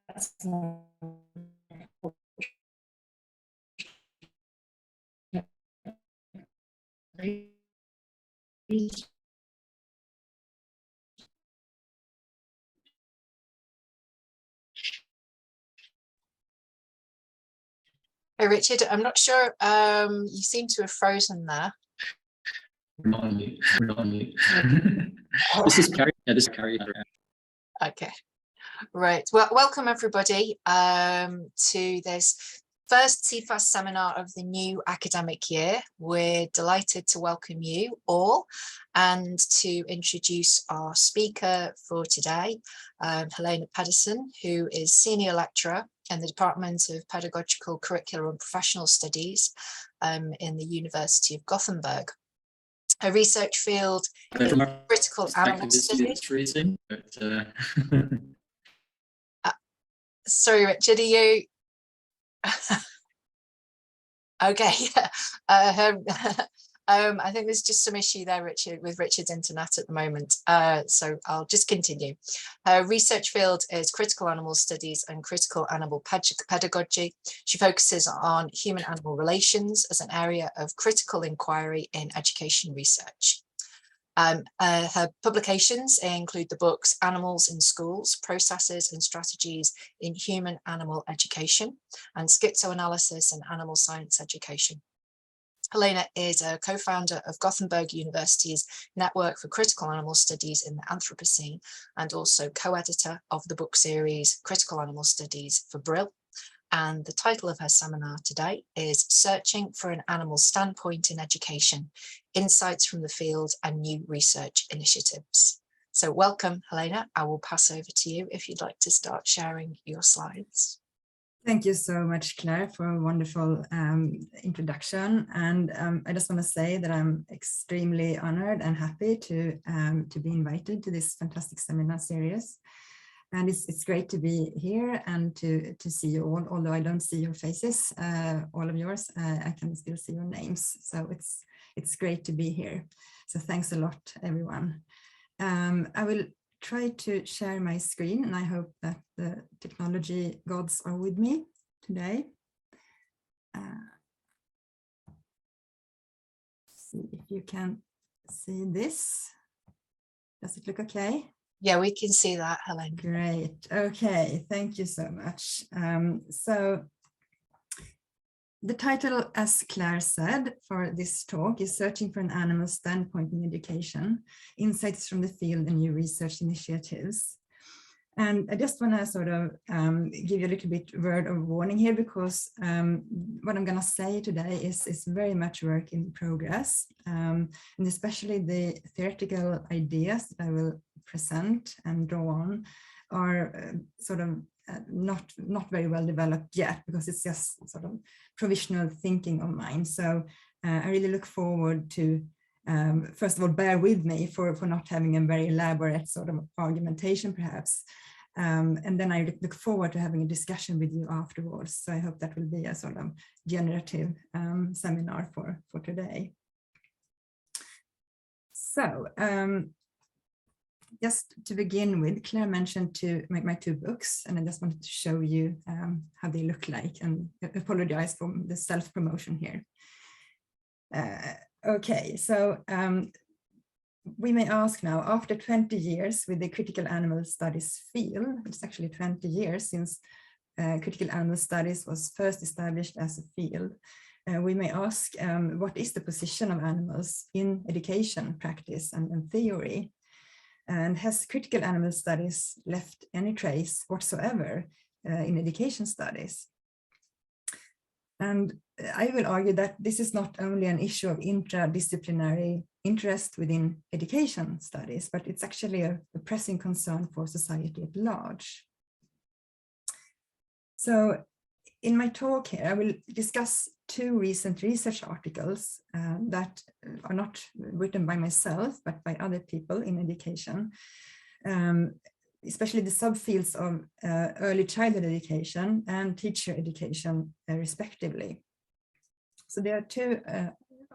Hey, Richard, I'm not sure, you seem to have frozen there. We're not on mute. We're not on mute. This is Carrie. Yeah, this is Carrie. Okay, right. Well, welcome everybody to this first CfHAS seminar of the new academic year. We're delighted to welcome you all and to introduce our speaker for today, Helena Pedersen, who is Senior Lecturer in the Department of Pedagogical, Curricular and Professional Studies in the University of Gothenburg. Her research field is critical animal studies. Freezing, but, sorry, Richard, are you? Okay, I think there's just some issue there, Richard, with Richard's internet at the moment. So I'll just continue. Her research field is critical animal studies and critical animal pedagogy. She focuses on human-animal relations as an area of critical inquiry in education research. Her publications include the books Animals in Schools, Processes and Strategies in Human-Animal Education, and Schizoanalysis and Animal Science Education. Helena is a co-founder of Gothenburg University's Network for Critical Animal Studies in the Anthropocene, and also co-editor of the book series Critical Animal Studies for Brill. And the title of her seminar today is Searching for an Animal Standpoint in Education, Insights from the Field and New Research Initiatives. So welcome, Helena. I will pass over to you if you'd like to start sharing your slides. Thank you so much, Claire, for a wonderful introduction. And I just want to say that I'm extremely honored and happy to be invited to this fantastic seminar series. And it's great to be here and to see you all, although I don't see your faces, all of yours, I can still see your names. So it's great to be here. So thanks a lot, everyone. I will try to share my screen, and I hope that the technology gods are with me today. See if you can see this. Does it look okay? Yeah, we can see that, Helena. Great. Okay, thank you so much. So the title, as Claire said, for this talk is Searching for an Animal Standpoint in Education, Insights from the Field and New Research Initiatives. And I just want to sort of give you a little bit word of warning here, because what I'm going to say today is very much work in progress, and especially the theoretical ideas that I will present and draw on are sort of not very well developed yet, because it's just sort of provisional thinking of mine. So I really look forward to, first of all, bear with me for not having a very elaborate sort of argumentation, perhaps. And then I look forward to having a discussion with you afterwards. So I hope that will be a sort of generative seminar for today. So just to begin with, Claire mentioned my two books, and I just wanted to show you how they look like, and apologize for the self-promotion here. Okay, so we may ask now, after 20 years with the critical animal studies field, it's actually 20 years since critical animal studies was first established as a field, we may ask, what is the position of animals in education, practice, and theory? And has critical animal studies left any trace whatsoever in education studies? And I will argue that this is not only an issue of interdisciplinary interest within education studies, but it's actually a pressing concern for society at large. So in my talk here, I will discuss two recent research articles that are not written by myself, but by other people in education, especially the subfields of early childhood education and teacher education, respectively. So there are two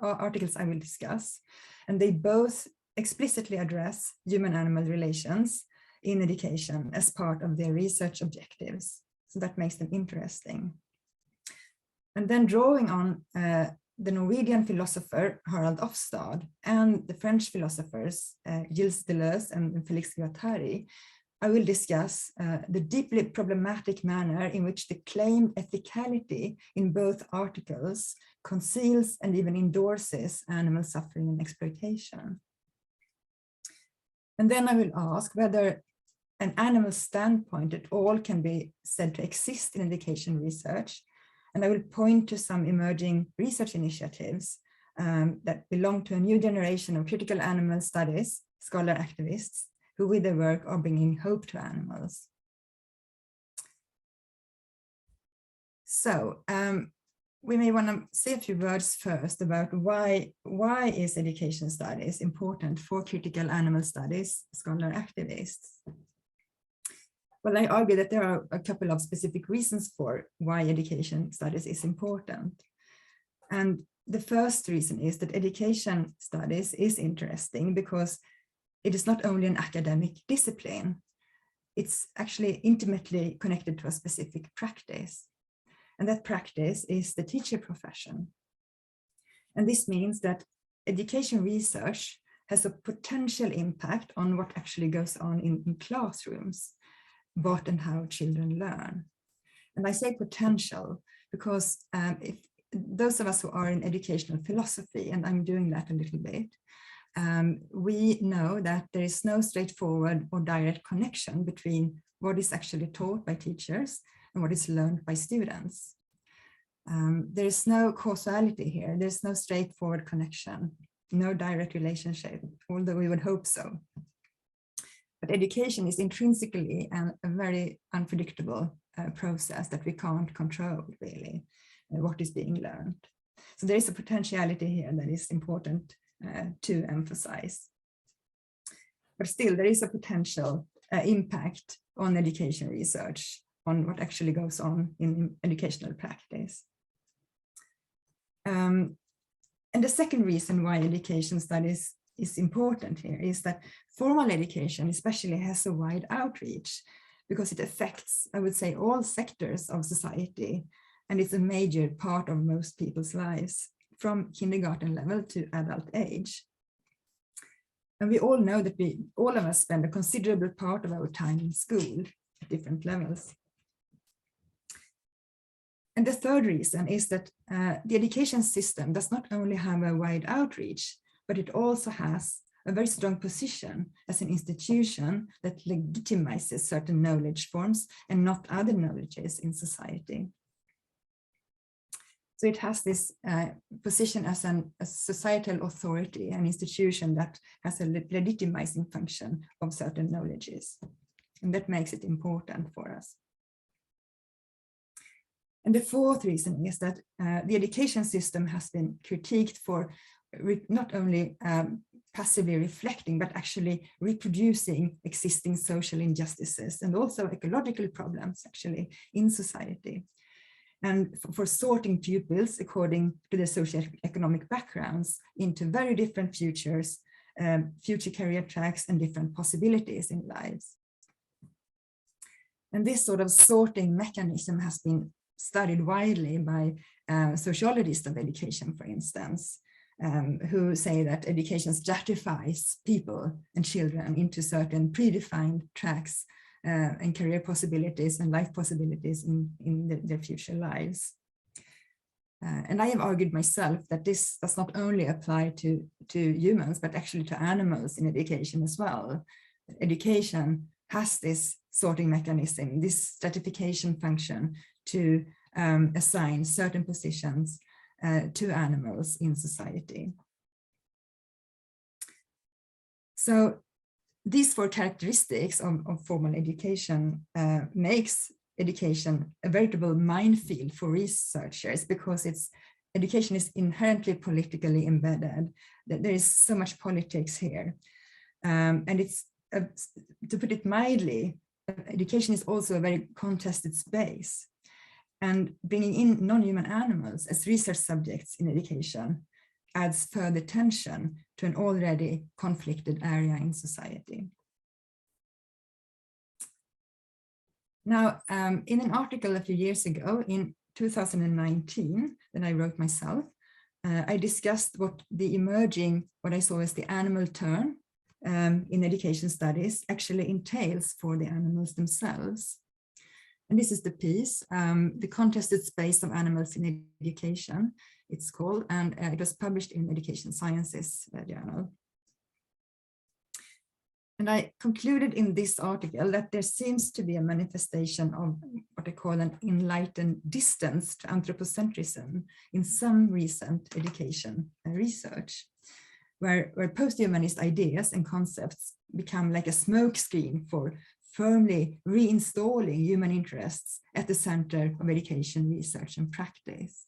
articles I will discuss, and they both explicitly address human-animal relations in education as part of their research objectives. So that makes them interesting. And then drawing on the Norwegian philosopher Harald Ofstad and the French philosophers Gilles Deleuze and Félix Guattari, I will discuss the deeply problematic manner in which the claimed ethicality in both articles conceals and even endorses animal suffering and exploitation. And then I will ask whether an animal standpoint at all can be said to exist in education research. And I will point to some emerging research initiatives that belong to a new generation of critical animal studies, scholar activists, who with their work are bringing hope to animals. So we may want to say a few words first about why is education studies important for critical animal studies scholar activists. Well, I argue that there are a couple of specific reasons for why education studies is important. And the first reason is that education studies is interesting because it is not only an academic discipline, it's actually intimately connected to a specific practice. And that practice is the teacher profession. And this means that education research has a potential impact on what actually goes on in classrooms, what and how children learn. And I say potential because if those of us who are in educational philosophy, and I'm doing that a little bit, we know that there is no straightforward or direct connection between what is actually taught by teachers and what is learned by students. There is no causality here. There's no straightforward connection, no direct relationship, although we would hope so. But education is intrinsically a very unpredictable process that we can't control really, what is being learned. So there is a potentiality here that is important to emphasize. But still, there is a potential impact on education research, on what actually goes on in educational practice. And the second reason why education studies is important here is that formal education especially has a wide outreach because it affects, I would say, all sectors of society, and it's a major part of most people's lives from kindergarten level to adult age. And we all know that all of us spend a considerable part of our time in school at different levels. And the third reason is that the education system does not only have a wide outreach, but it also has a very strong position as an institution that legitimizes certain knowledge forms and not other knowledges in society. So it has this position as a societal authority, an institution that has a legitimizing function of certain knowledges. And that makes it important for us. And the fourth reason is that the education system has been critiqued for not only passively reflecting, but actually reproducing existing social injustices and also ecological problems actually in society. And for sorting pupils according to their socioeconomic backgrounds into very different futures, future career tracks and different possibilities in lives. And this sort of sorting mechanism has been studied widely by sociologists of education, for instance, who say that education stratifies people and children into certain predefined tracks and career possibilities and life possibilities in their future lives. And I have argued myself that this does not only apply to humans, but actually to animals in education as well. Education has this sorting mechanism, this stratification function to assign certain positions to animals in society. So these four characteristics of formal education makes education a veritable minefield for researchers because education is inherently politically embedded. There is so much politics here. And it's, to put it mildly, education is also a very contested space. And bringing in non-human animals as research subjects in education adds further tension to an already conflicted area in society. Now, in an article a few years ago, in 2019, that I wrote myself, I discussed what I saw as the animal turn in education studies actually entails for the animals themselves. And this is the piece, The Contested Space of Animals in Education, it's called, and it was published in Education Sciences journal. And I concluded in this article that there seems to be a manifestation of what I call an enlightened distance to anthropocentrism in some recent education research, where post-humanist ideas and concepts become like a smokescreen for firmly reinstalling human interests at the center of education research and practice.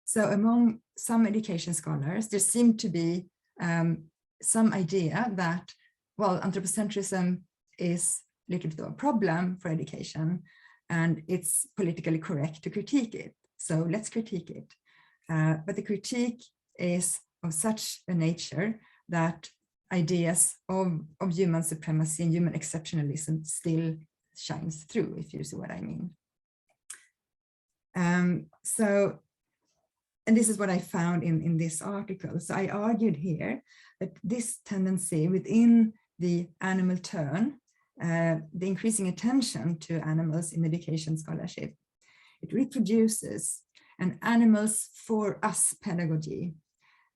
So among some education scholars, there seemed to be some idea that, well, anthropocentrism is a little bit of a problem for education and it's politically correct to critique it. So let's critique it. But the critique is of such a nature that ideas of human supremacy and human exceptionalism still shines through, if you see what I mean. And this is what I found in this article. So I argued here that this tendency within the animal turn, the increasing attention to animals in education scholarship, it reproduces an animals for us pedagogy,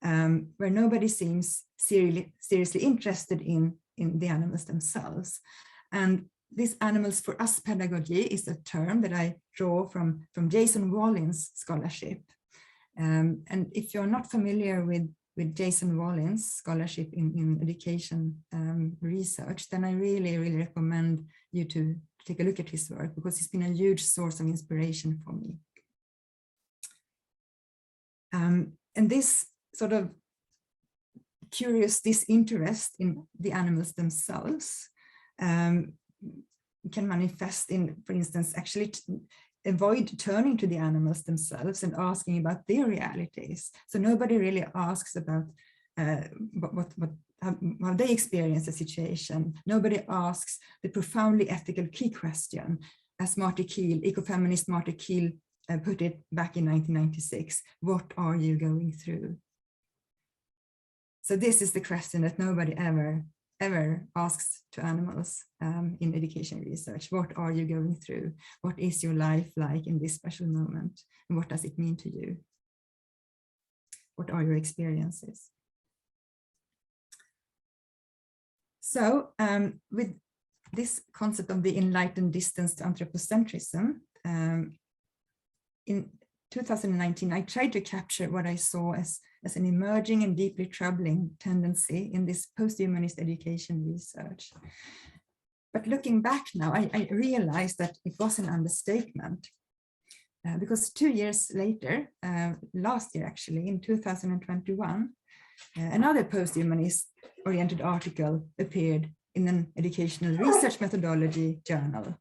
where nobody seems seriously interested in the animals themselves. And this animals for us pedagogy is a term that I draw from Jason Wallin's scholarship. And if you're not familiar with Jason Wallin's scholarship in education research, then I really recommend you to take a look at his work, because it's been a huge source of inspiration for me. And this sort of curious disinterest in the animals themselves can manifest in, for instance, actually avoid turning to the animals themselves and asking about their realities. So nobody really asks about how they experience the situation. Nobody asks the profoundly ethical key question, as Marty Keel, ecofeminist Marty Keel put it back in 1996, what are you going through? So this is the question that nobody ever asks to animals in education research. What are you going through? What is your life like in this special moment? And what does it mean to you? What are your experiences? So with this concept of the enlightened distance to anthropocentrism, in 2019, I tried to capture what I saw as an emerging and deeply troubling tendency in this post-humanist education research. But looking back now, I realized that it was an understatement, because 2 years later, last year actually, in 2021, another post-humanist oriented article appeared in an educational research methodology journal.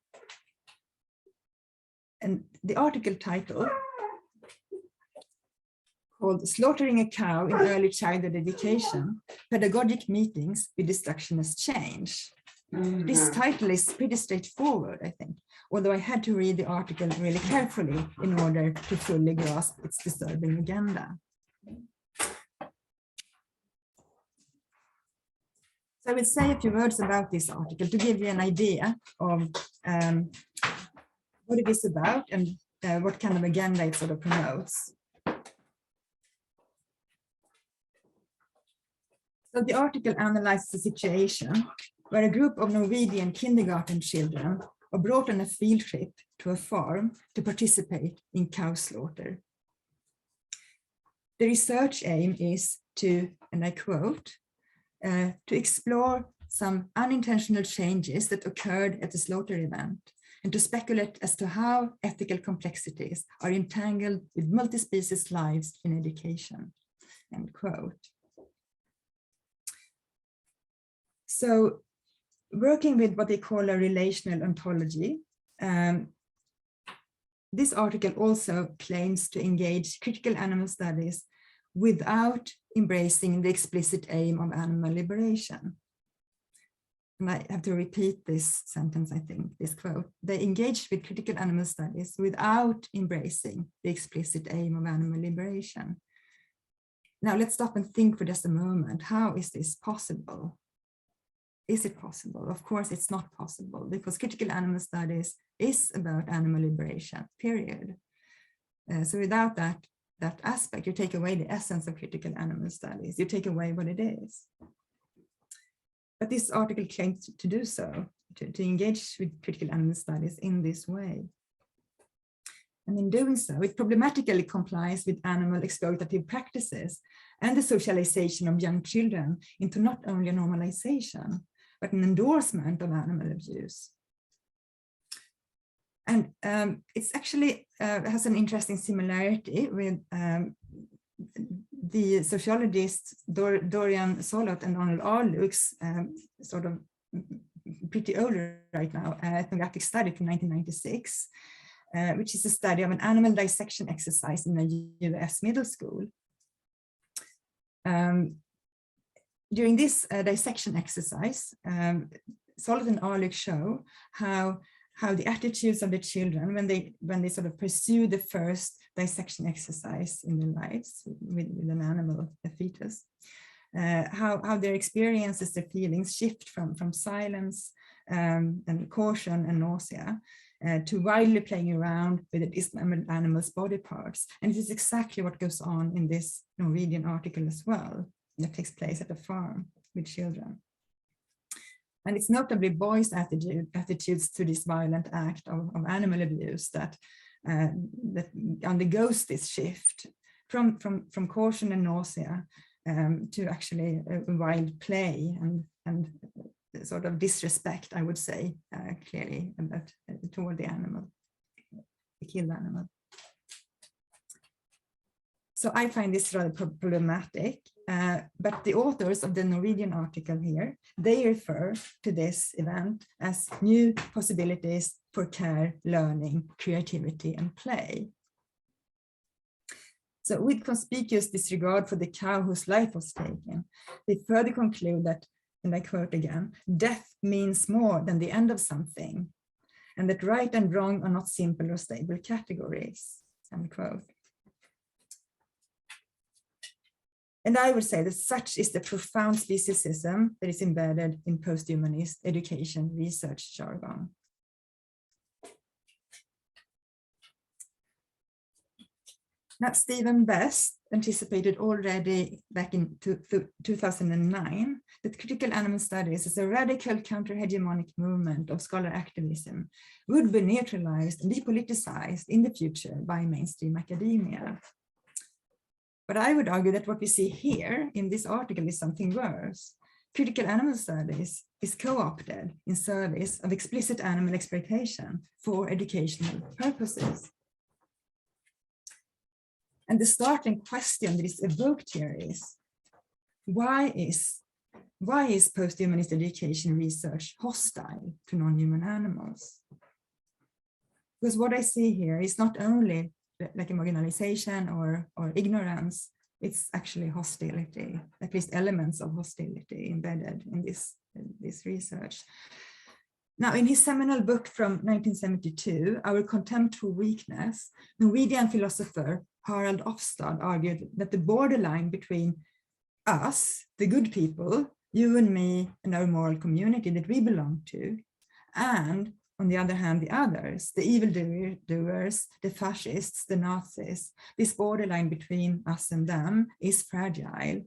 And the article title, called Slaughtering a Cow in Early Childhood Education, Pedagogic Meetings with Destruction as Change. This title is pretty straightforward, I think, although I had to read the article really carefully in order to fully grasp its disturbing agenda. So I will say a few words about this article to give you an idea of what it is about and what kind of agenda it sort of promotes. So the article analyzes a situation where a group of Norwegian kindergarten children are brought on a field trip to a farm to participate in cow slaughter. The research aim is to, and I quote, to explore some unintentional changes that occurred at the slaughter event and to speculate as to how ethical complexities are entangled with multi-species lives in education, end quote. So working with what they call a relational ontology, this article also claims to engage critical animal studies without embracing the explicit aim of animal liberation. and I have to repeat this sentence, I think, this quote, they engaged with critical animal studies without embracing the explicit aim of animal liberation. Now let's stop and think for just a moment. How is this possible? Is it possible? Of course, it's not possible, because critical animal studies is about animal liberation, period. So without that aspect, you take away the essence of critical animal studies. You take away what it is. But this article claims to do so, to engage with critical animal studies in this way. And in doing so, it problematically complies with animal exploitative practices and the socialization of young children into not only a normalization, but an endorsement of animal abuse. And it's actually has an interesting similarity with the sociologists Dorian Solot and Donald Arluke's sort of pretty old right now ethnographic study from 1996, which is a study of an animal dissection exercise in a US middle school. During this dissection exercise, Solot and Arluke show how the attitudes of the children when they sort of pursue the first dissection exercise in their lives with an animal, a fetus, how their experiences, their feelings shift from silence and caution and nausea to wildly playing around with the dismembered animal's body parts. And this is exactly what goes on in this Norwegian article as well, that takes place at a farm with children. And it's notably boys' attitudes to this violent act of animal abuse that undergoes this shift from caution and nausea to actually wild play and sort of disrespect, I would say, clearly, about, toward the animal, the killed animal. So I find this rather problematic, but the authors of the Norwegian article here, they refer to this event as new possibilities for care, learning, creativity, and play. So with conspicuous disregard for the cow whose life was taken, they further conclude that, and I quote again, death means more than the end of something, and that right and wrong are not simple or stable categories, end quote. And I would say that such is the profound speciesism that is embedded in post-humanist education research jargon. Now, Stephen Best anticipated already back in 2009 that critical animal studies as a radical counter-hegemonic movement of scholar activism would be neutralized and depoliticized in the future by mainstream academia. But I would argue that what we see here in this article is something worse. Critical animal studies is co-opted in service of explicit animal exploitation for educational purposes. And the starting question that is evoked here is, why is post-humanist education research hostile to non-human animals? Because what I see here is not only like a marginalization or ignorance, it's actually hostility, at least elements of hostility embedded in this research. Now, in his seminal book from 1972, Our Contempt for Weakness, Norwegian philosopher Harald Ofstad argued that the borderline between us, the good people, you and me and our moral community that we belong to, and on the other hand, the others, the evildoers, the fascists, the Nazis, this borderline between us and them is fragile.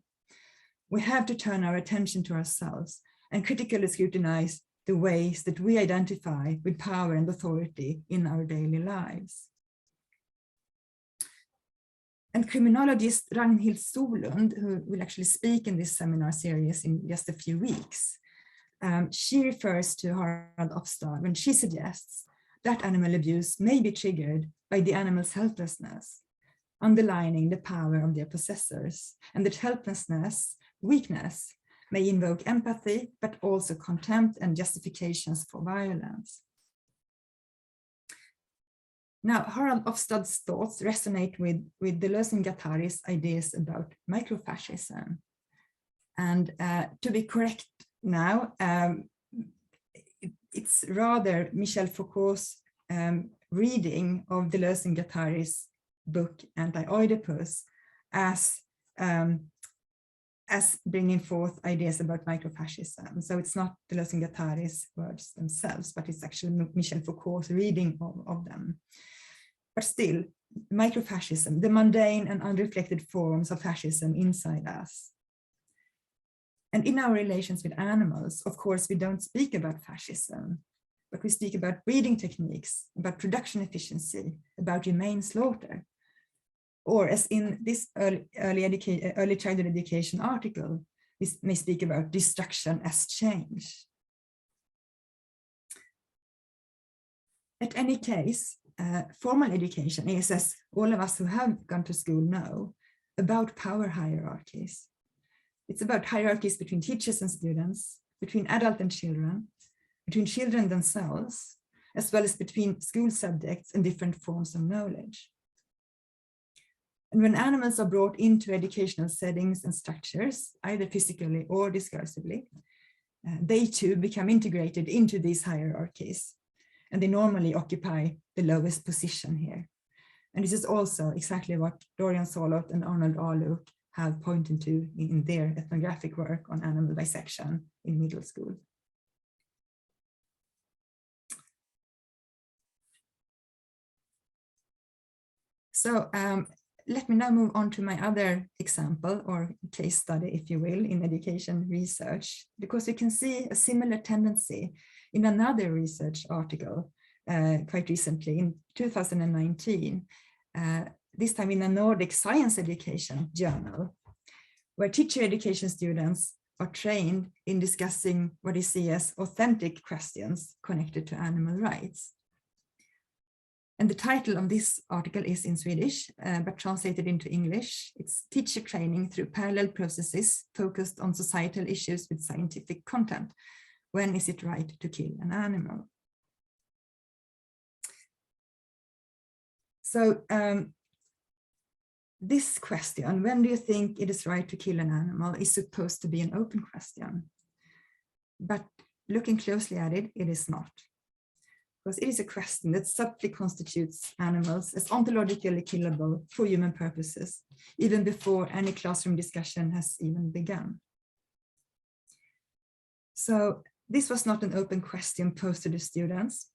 We have to turn our attention to ourselves and critically scrutinize the ways that we identify with power and authority in our daily lives. And criminologist Ragnhild Solund, who will actually speak in this seminar series in just a few weeks, she refers to Harald Ofstad when she suggests that animal abuse may be triggered by the animal's helplessness, underlining the power of their possessors, and that helplessness, weakness, may invoke empathy, but also contempt and justifications for violence. Now, Harald Ofstad's thoughts resonate with Deleuze and Guattari's ideas about microfascism. And to be correct now, it's rather Michel Foucault's reading of Deleuze and Guattari's book Anti-Oedipus as bringing forth ideas about microfascism. So it's not Deleuze and Guattari's words themselves, but it's actually Michel Foucault's reading of them. But still, microfascism, the mundane and unreflected forms of fascism inside us. And in our relations with animals, of course, we don't speak about fascism, but we speak about breeding techniques, about production efficiency, about humane slaughter. Or as in this early childhood education article, we may speak about destruction as change. At any case, formal education is, as all of us who have gone to school know, about power hierarchies. It's about hierarchies between teachers and students, between adults and children, between children themselves, as well as between school subjects and different forms of knowledge. And when animals are brought into educational settings and structures, either physically or discursively, they too become integrated into these hierarchies, and they normally occupy the lowest position here. And this is also exactly what Dorian Solot and Arnold Arluch have pointed to in their ethnographic work on animal dissection in middle school. So let me now move on to my other example or case study, if you will, in education research, because we can see a similar tendency in another research article quite recently in 2019, this time in a Nordic science education journal, where teacher education students are trained in discussing what they see as authentic questions connected to animal rights. And the title of this article is in Swedish, but translated into English. It's Teacher Training Through Parallel Processes Focused on Societal Issues with Scientific Content. When is it right to kill an animal? So this question, when do you think it is right to kill an animal, is supposed to be an open question. But looking closely at it, it is not. Because it is a question that subtly constitutes animals as ontologically killable for human purposes, even before any classroom discussion has even begun. So this was not an open question posed to the students,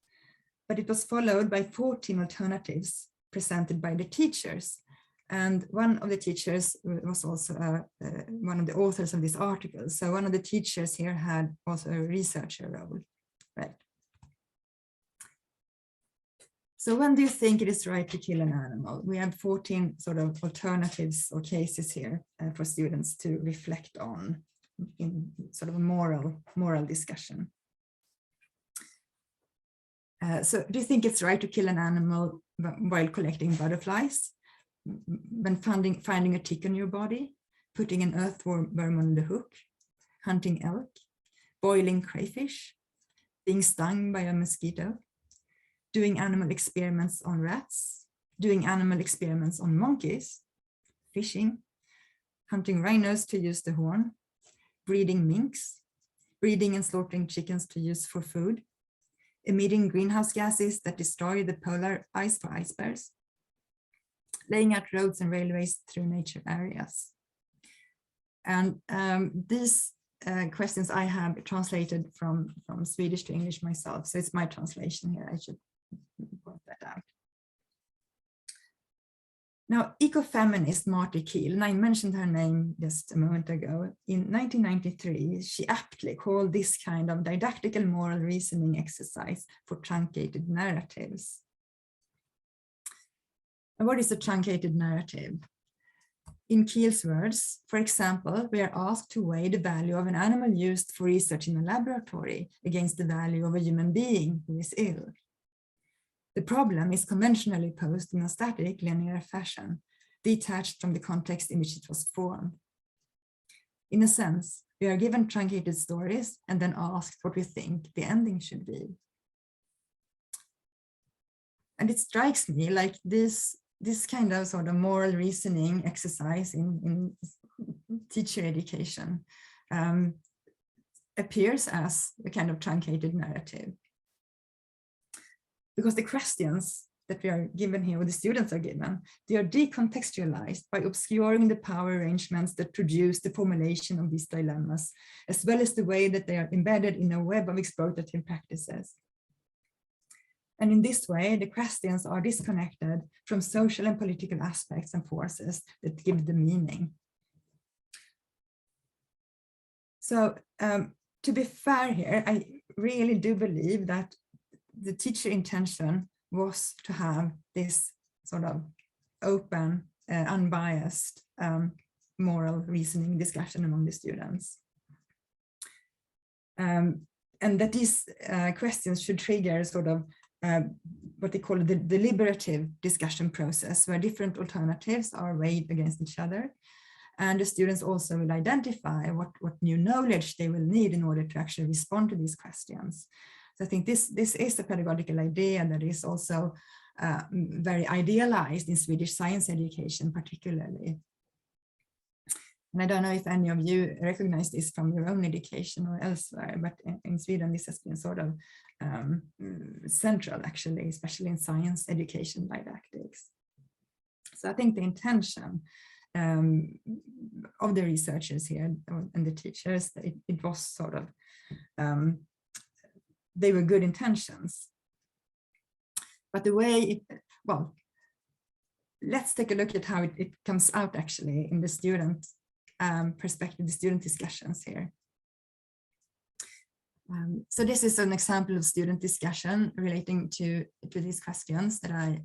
but it was followed by 14 alternatives presented by the teachers. And one of the teachers was also one of the authors of this article. So one of the teachers here had also a researcher role, right? So when do you think it is right to kill an animal? We have 14 sort of alternatives or cases here for students to reflect on in sort of a moral discussion. So do you think it's right to kill an animal while collecting butterflies? When finding a tick on your body, putting an earthworm on the hook, hunting elk, boiling crayfish, being stung by a mosquito, doing animal experiments on rats, doing animal experiments on monkeys, fishing, hunting rhinos to use the horn, breeding minks, breeding and slaughtering chickens to use for food, emitting greenhouse gases that destroy the polar ice for ice bears, laying out roads and railways through nature areas. And these questions I have translated from Swedish to English myself, so it's my translation here, I should point that out. Now, ecofeminist Marty Kiel, and I mentioned her name just a moment ago, in 1993, she aptly called this kind of didactical moral reasoning exercise for truncated narratives. And what is a truncated narrative? In Kiel's words, for example, we are asked to weigh the value of an animal used for research in a laboratory against the value of a human being who is ill. The problem is conventionally posed in a static, linear fashion, detached from the context in which it was formed. In a sense, we are given truncated stories and then asked what we think the ending should be. And it strikes me like this kind of sort of moral reasoning exercise in teacher education appears as a kind of truncated narrative. because the questions that we are given here, or the students are given, they are decontextualized by obscuring the power arrangements that produce the formulation of these dilemmas, as well as the way that they are embedded in a web of exploitative practices. And in this way, the questions are disconnected from social and political aspects and forces that give the meaning. So to be fair here, I really do believe that the teacher intention was to have this sort of open, unbiased moral reasoning discussion among the students. And that these questions should trigger sort of what they call the deliberative discussion process, where different alternatives are weighed against each other. And the students also will identify what new knowledge they will need in order to actually respond to these questions. So I think this is a pedagogical idea that is also very idealized in Swedish science education, particularly. And I don't know if any of you recognize this from your own education or elsewhere, but in Sweden, this has been sort of central, actually, especially in science education didactics. So I think the intention of the researchers here and the teachers, it was sort of, they were good intentions. But the way well, let's take a look at how it comes out actually in the student perspective, the student discussions here. So this is an example of student discussion relating to these questions that I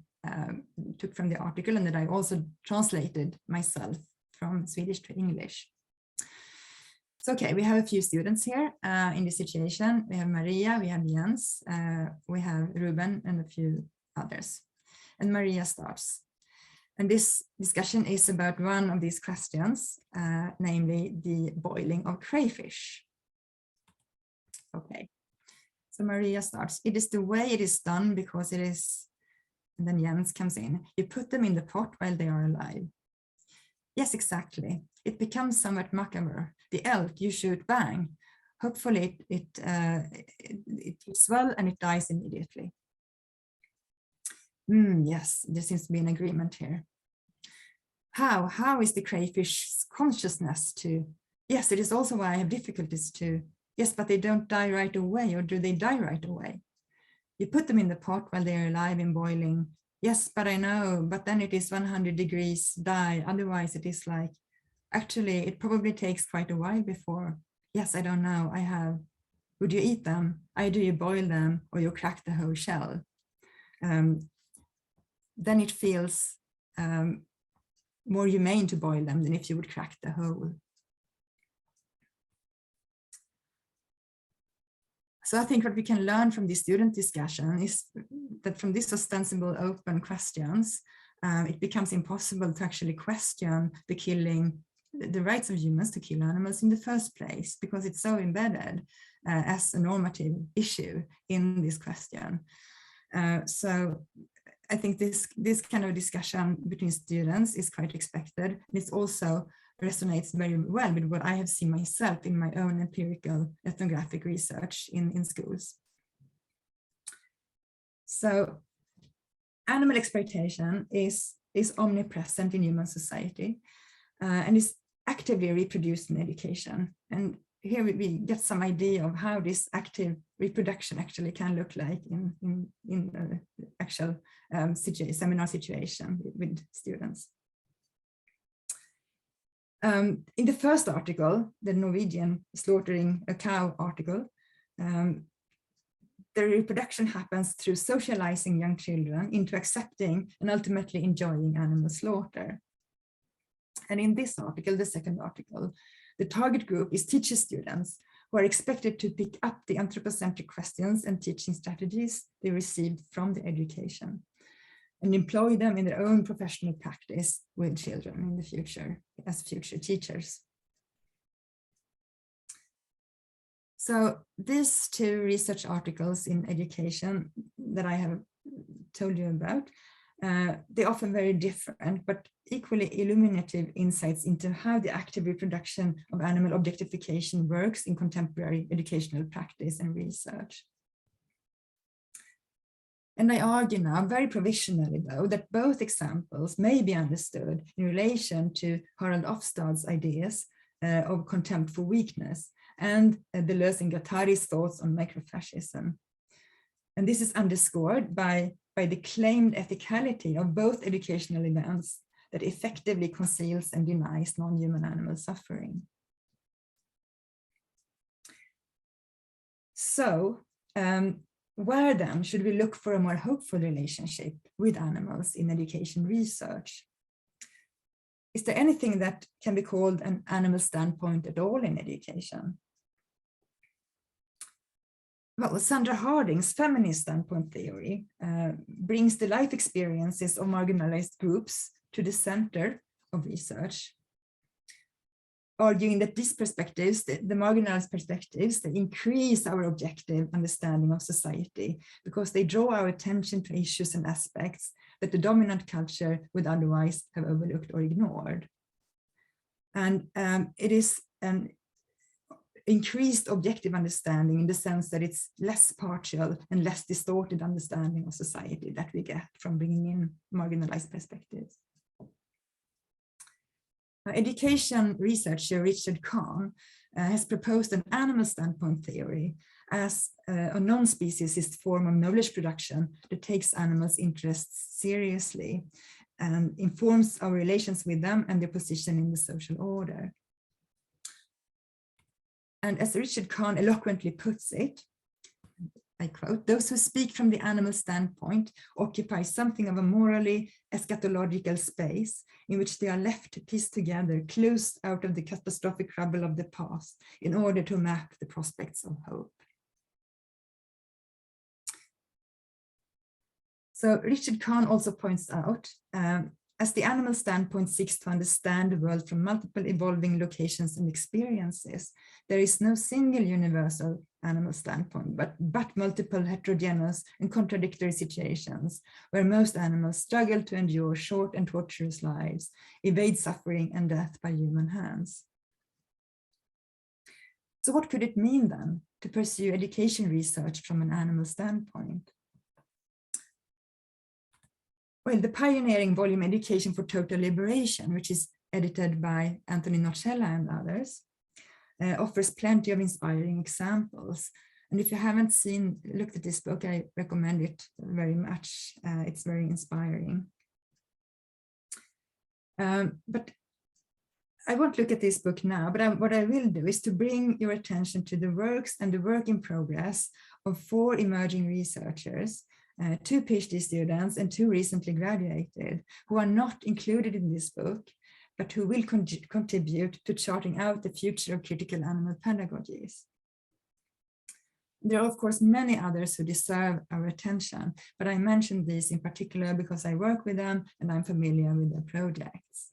took from the article and that I also translated myself from Swedish to English. So, okay, we have a few students here in this situation. We have Maria, we have Jens, we have Ruben and a few others. And Maria starts. And this discussion is about one of these questions, namely the boiling of crayfish. Okay, so Maria starts. It is the way it is done because it is, and then Jens comes in. You put them in the pot while they are alive. Yes, exactly. It becomes somewhat macabre. The elk, you shoot, bang. Hopefully it keeps well and it dies immediately. Yes, there seems to be an agreement here. How is the crayfish's consciousness to? Yes, it is also why I have difficulties to. Yes, but they don't die right away, or do they die right away? You put them in the pot while they are alive and boiling. Yes, but I know, but then it is 100 degrees, die. Otherwise it is like, actually, it probably takes quite a while before. Yes, I don't know. I have, would you eat them? Do you boil them or you crack the whole shell? Then it feels more humane to boil them than if you would crack the whole. So I think what we can learn from this student discussion is that from these ostensible open questions, it becomes impossible to actually question the killing, the rights of humans to kill animals in the first place, because it's so embedded as a normative issue in this question. So I think this kind of discussion between students is quite expected. It also resonates very well with what I have seen myself in my own empirical ethnographic research in schools. So animal exploitation is omnipresent in human society and is actively reproduced in education. And here we get some idea of how this active reproduction actually can look like in actual seminar situation with students. In the first article, the Norwegian slaughtering a cow article, the reproduction happens through socializing young children into accepting and ultimately enjoying animal slaughter. And in this article, the second article, the target group is teacher students who are expected to pick up the anthropocentric questions and teaching strategies they received from the education and employ them in their own professional practice with children in the future as future teachers. So these two research articles in education that I have told you about, they're often very different, but equally illuminative insights into how the active reproduction of animal objectification works in contemporary educational practice and research. And I argue now, very provisionally though, that both examples may be understood in relation to Harald Ofstad's ideas of contempt for weakness and Deleuze and Guattari's thoughts on microfascism. And this is underscored by the claimed ethicality of both educational events that effectively conceals and denies non-human animal suffering. So, where then should we look for a more hopeful relationship with animals in education research? Is there anything that can be called an animal standpoint at all in education? Well, Sandra Harding's feminist standpoint theory brings the life experiences of marginalized groups to the center of research, arguing that these perspectives, the marginalized perspectives, they increase our objective understanding of society because they draw our attention to issues and aspects that the dominant culture would otherwise have overlooked or ignored. And it is an increased objective understanding in the sense that it's less partial and less distorted understanding of society that we get from bringing in marginalized perspectives. Education researcher Richard Kahn has proposed an animal standpoint theory as a non-speciesist form of knowledge production that takes animals' interests seriously and informs our relations with them and their position in the social order. And as Richard Kahn eloquently puts it, I quote, "Those who speak from the animal standpoint occupy something of a morally eschatological space in which they are left to piece together clues out of the catastrophic rubble of the past in order to map the prospects of hope." So Richard Kahn also points out, as the animal standpoint seeks to understand the world from multiple evolving locations and experiences, there is no single universal animal standpoint, but multiple heterogeneous and contradictory situations where most animals struggle to endure short and torturous lives, evade suffering and death by human hands. So what could it mean then to pursue education research from an animal standpoint? Well, the pioneering volume Education for Total Liberation, which is edited by Anthony Nocella and others, offers plenty of inspiring examples. And if you haven't looked at this book, I recommend it very much. It's very inspiring. But I won't look at this book now, but what I will do is to bring your attention to the works and the work in progress of 4 emerging researchers, 2 PhD students and 2 recently graduated, who are not included in this book, but who will contribute to charting out the future of critical animal pedagogies. There are, of course, many others who deserve our attention, but I mentioned these in particular because I work with them and I'm familiar with their projects.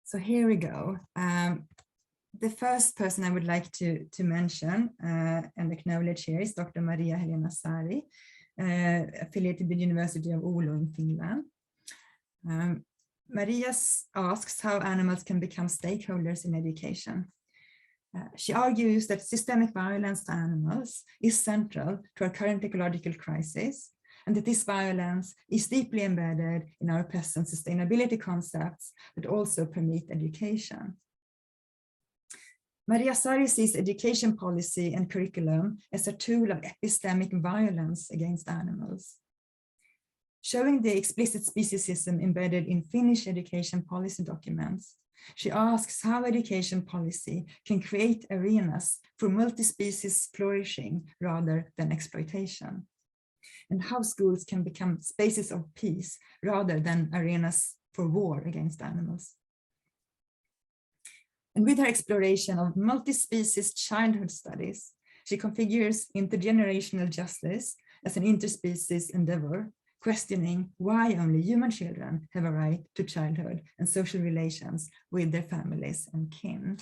So here we go. The first person I would like to mention and acknowledge here is Dr. Maria Helena Sari, affiliated with the University of Oulu in Finland. Maria asks how animals can become stakeholders in education. She argues that systemic violence to animals is central to our current ecological crisis, and that this violence is deeply embedded in our present sustainability concepts that also permit education. Maria Sari sees education policy and curriculum as a tool of epistemic violence against animals. Showing the explicit speciesism embedded in Finnish education policy documents, she asks how education policy can create arenas for multi-species flourishing rather than exploitation, and how schools can become spaces of peace rather than arenas for war against animals. And with her exploration of multi-species childhood studies, she configures intergenerational justice as an interspecies endeavor, questioning why only human children have a right to childhood and social relations with their families and kin.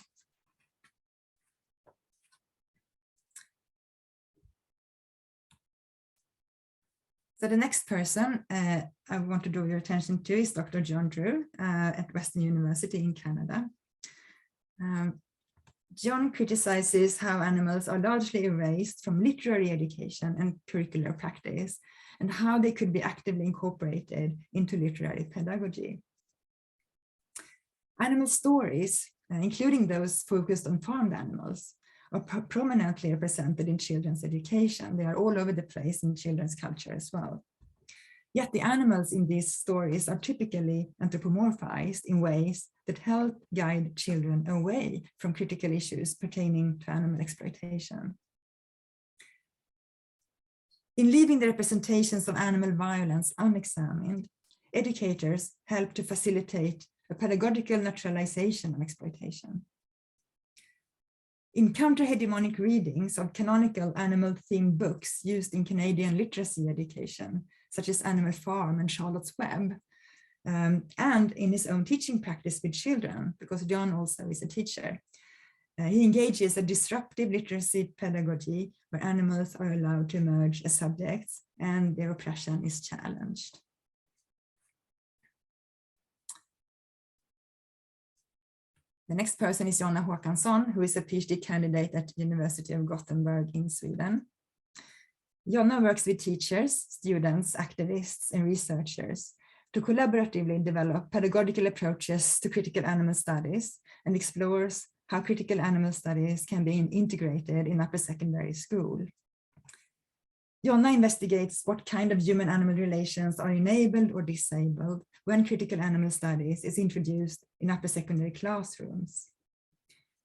So the next person I want to draw your attention to is Dr. John Drew at Western University in Canada. John criticizes how animals are largely erased from literary education and curricular practice, and how they could be actively incorporated into literary pedagogy. Animal stories, including those focused on farmed animals, are prominently represented in children's education. They are all over the place in children's culture as well. Yet the animals in these stories are typically anthropomorphized in ways that help guide children away from critical issues pertaining to animal exploitation. In leaving the representations of animal violence unexamined, educators help to facilitate a pedagogical naturalization of exploitation. In counter-hegemonic readings of canonical animal-themed books used in Canadian literacy education, such as Animal Farm and Charlotte's Web, and in his own teaching practice with children, because John also is a teacher, he engages a disruptive literacy pedagogy where animals are allowed to emerge as subjects and their oppression is challenged. The next person is Jonna Håkansson, who is a PhD candidate at the University of Gothenburg in Sweden. Jonna works with teachers, students, activists, and researchers to collaboratively develop pedagogical approaches to critical animal studies and explores how critical animal studies can be integrated in upper secondary school. Jonna investigates what kind of human-animal relations are enabled or disabled when critical animal studies is introduced in upper secondary classrooms.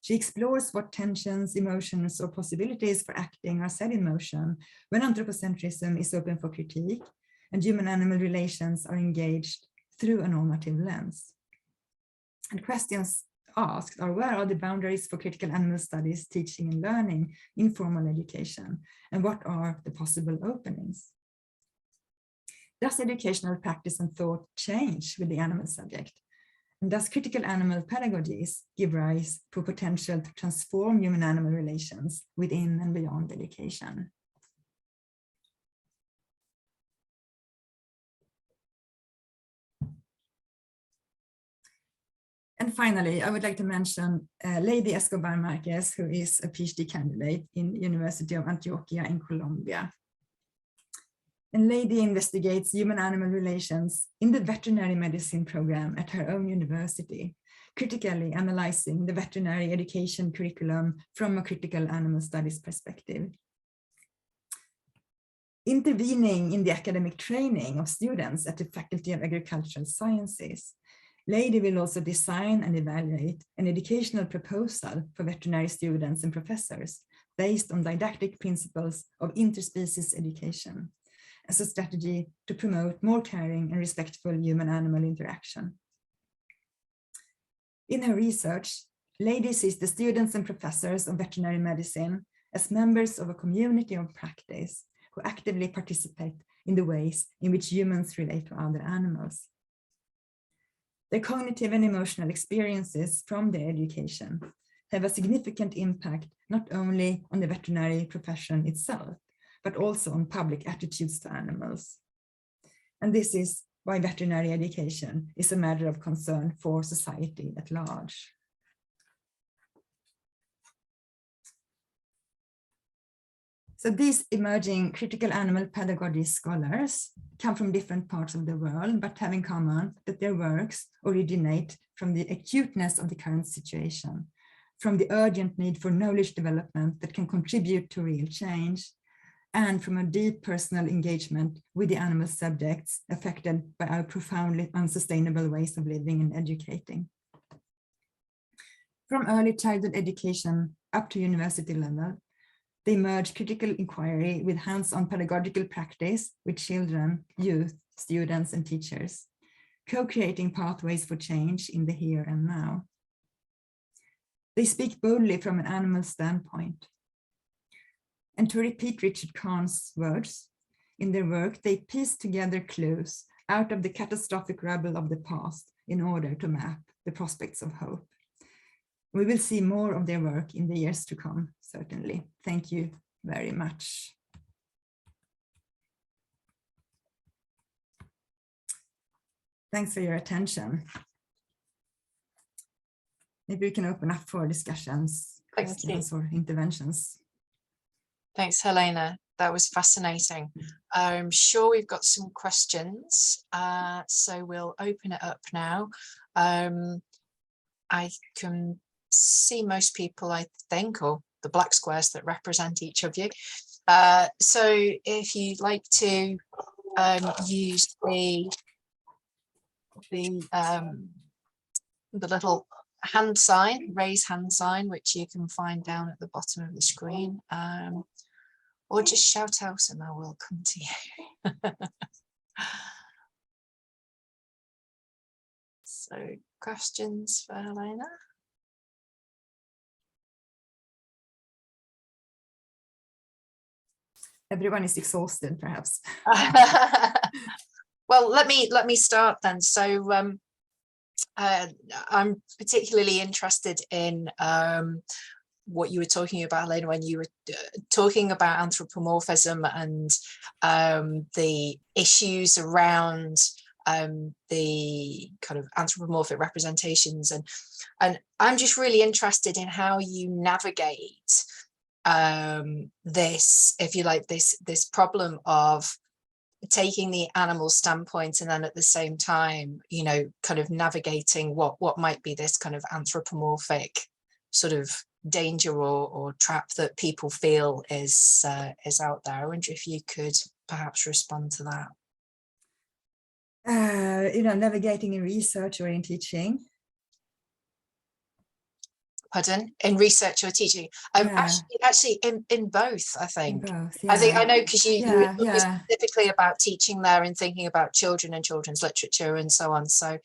She explores what tensions, emotions, or possibilities for acting are set in motion when anthropocentrism is open for critique and human-animal relations are engaged through a normative lens. And questions asked are, where are the boundaries for critical animal studies, teaching and learning in formal education, and what are the possible openings? Does educational practice and thought change with the animal subject? And does critical animal pedagogies give rise to potential to transform human-animal relations within and beyond education? And finally, I would like to mention Lady Escobar Marquez, who is a PhD candidate in the University of Antioquia in Colombia. And Lady investigates human-animal relations in the veterinary medicine program at her own university, critically analyzing the veterinary education curriculum from a critical animal studies perspective. Intervening in the academic training of students at the Faculty of Agricultural Sciences, Lady will also design and evaluate an educational proposal for veterinary students and professors based on didactic principles of interspecies education as a strategy to promote more caring and respectful human-animal interaction. In her research, Lady sees the students and professors of veterinary medicine as members of a community of practice who actively participate in the ways in which humans relate to other animals. Their cognitive and emotional experiences from their education have a significant impact not only on the veterinary profession itself, but also on public attitudes to animals. And this is why veterinary education is a matter of concern for society at large. So these emerging critical animal pedagogy scholars come from different parts of the world, but have in common that their works originate from the acuteness of the current situation, from the urgent need for knowledge development that can contribute to real change, and from a deep personal engagement with the animal subjects affected by our profoundly unsustainable ways of living and educating. From early childhood education up to university level, they merge critical inquiry with hands-on pedagogical practice with children, youth, students, and teachers, co-creating pathways for change in the here and now. They speak boldly from an animal standpoint. And to repeat Richard Kahn's words, in their work, they piece together clues out of the catastrophic rubble of the past in order to map the prospects of hope. We will see more of their work in the years to come, certainly. Thank you very much. Thanks for your attention. Maybe we can open up for discussions, questions or interventions. Thanks, Helena. That was fascinating. I'm sure we've got some questions, so we'll open it up now. I can see most people, I think, or the black squares that represent each of you. So if you'd like to use the little hand sign, raise hand sign, which you can find down at the bottom of the screen, or just shout out and I will come to you. So questions for Helena? Everyone is exhausted, perhaps. Well, let me start then. So I'm particularly interested in what you were talking about, Helena, when you were talking about anthropomorphism and the issues around the kind of anthropomorphic representations, and I'm just really interested in how you navigate this, if you like, this problem of taking the animal standpoint and then at the same time, you know, kind of navigating what might be this kind of anthropomorphic sort of danger or trap that people feel is out there. I wonder if you could perhaps respond to that. You know, navigating in research or in teaching. Pardon? In research or teaching? Actually, in both, I think. In both, yeah. I know, because you were talking yeah. specifically about teaching there and thinking about children and children's literature and so on. So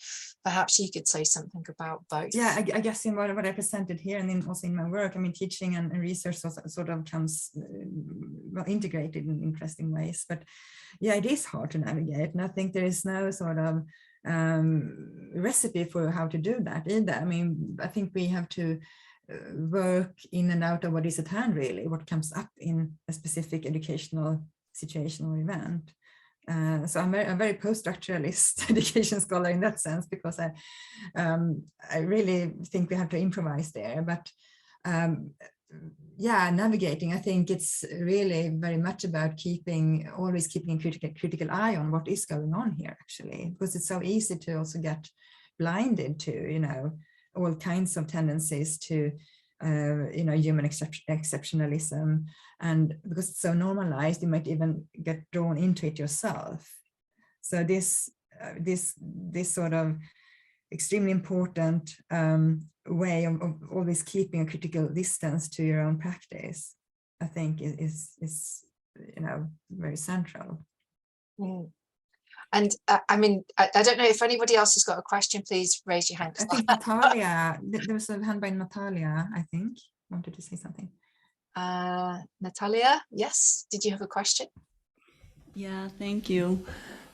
perhaps you could say something about both. Yeah, I guess in what I presented here and then also in my work, I mean, teaching and research sort of comes well integrated in interesting ways. But yeah, it is hard to navigate. And I think there is no sort of recipe for how to do that either. I mean, I think we have to work in and out of what is at hand, really, what comes up in a specific educational situation or event. So I'm a very post-structuralist education scholar in that sense, because I really think we have to improvise there. But yeah, navigating, I think it's really very much about always keeping a critical eye on what is going on here, actually, because it's so easy to also get blinded to, you know, all kinds of tendencies to, you know, human exceptionalism, and because it's so normalized, you might even get drawn into it yourself. So this sort of extremely important way of always keeping a critical distance to your own practice, I think is you know, very central. Mm. And I mean, I don't know if anybody else has got a question, please raise your hand. I think Natalia, there was a hand by Natalia, I think, wanted to say something. Natalia, yes, did you have a question? Yeah, thank you.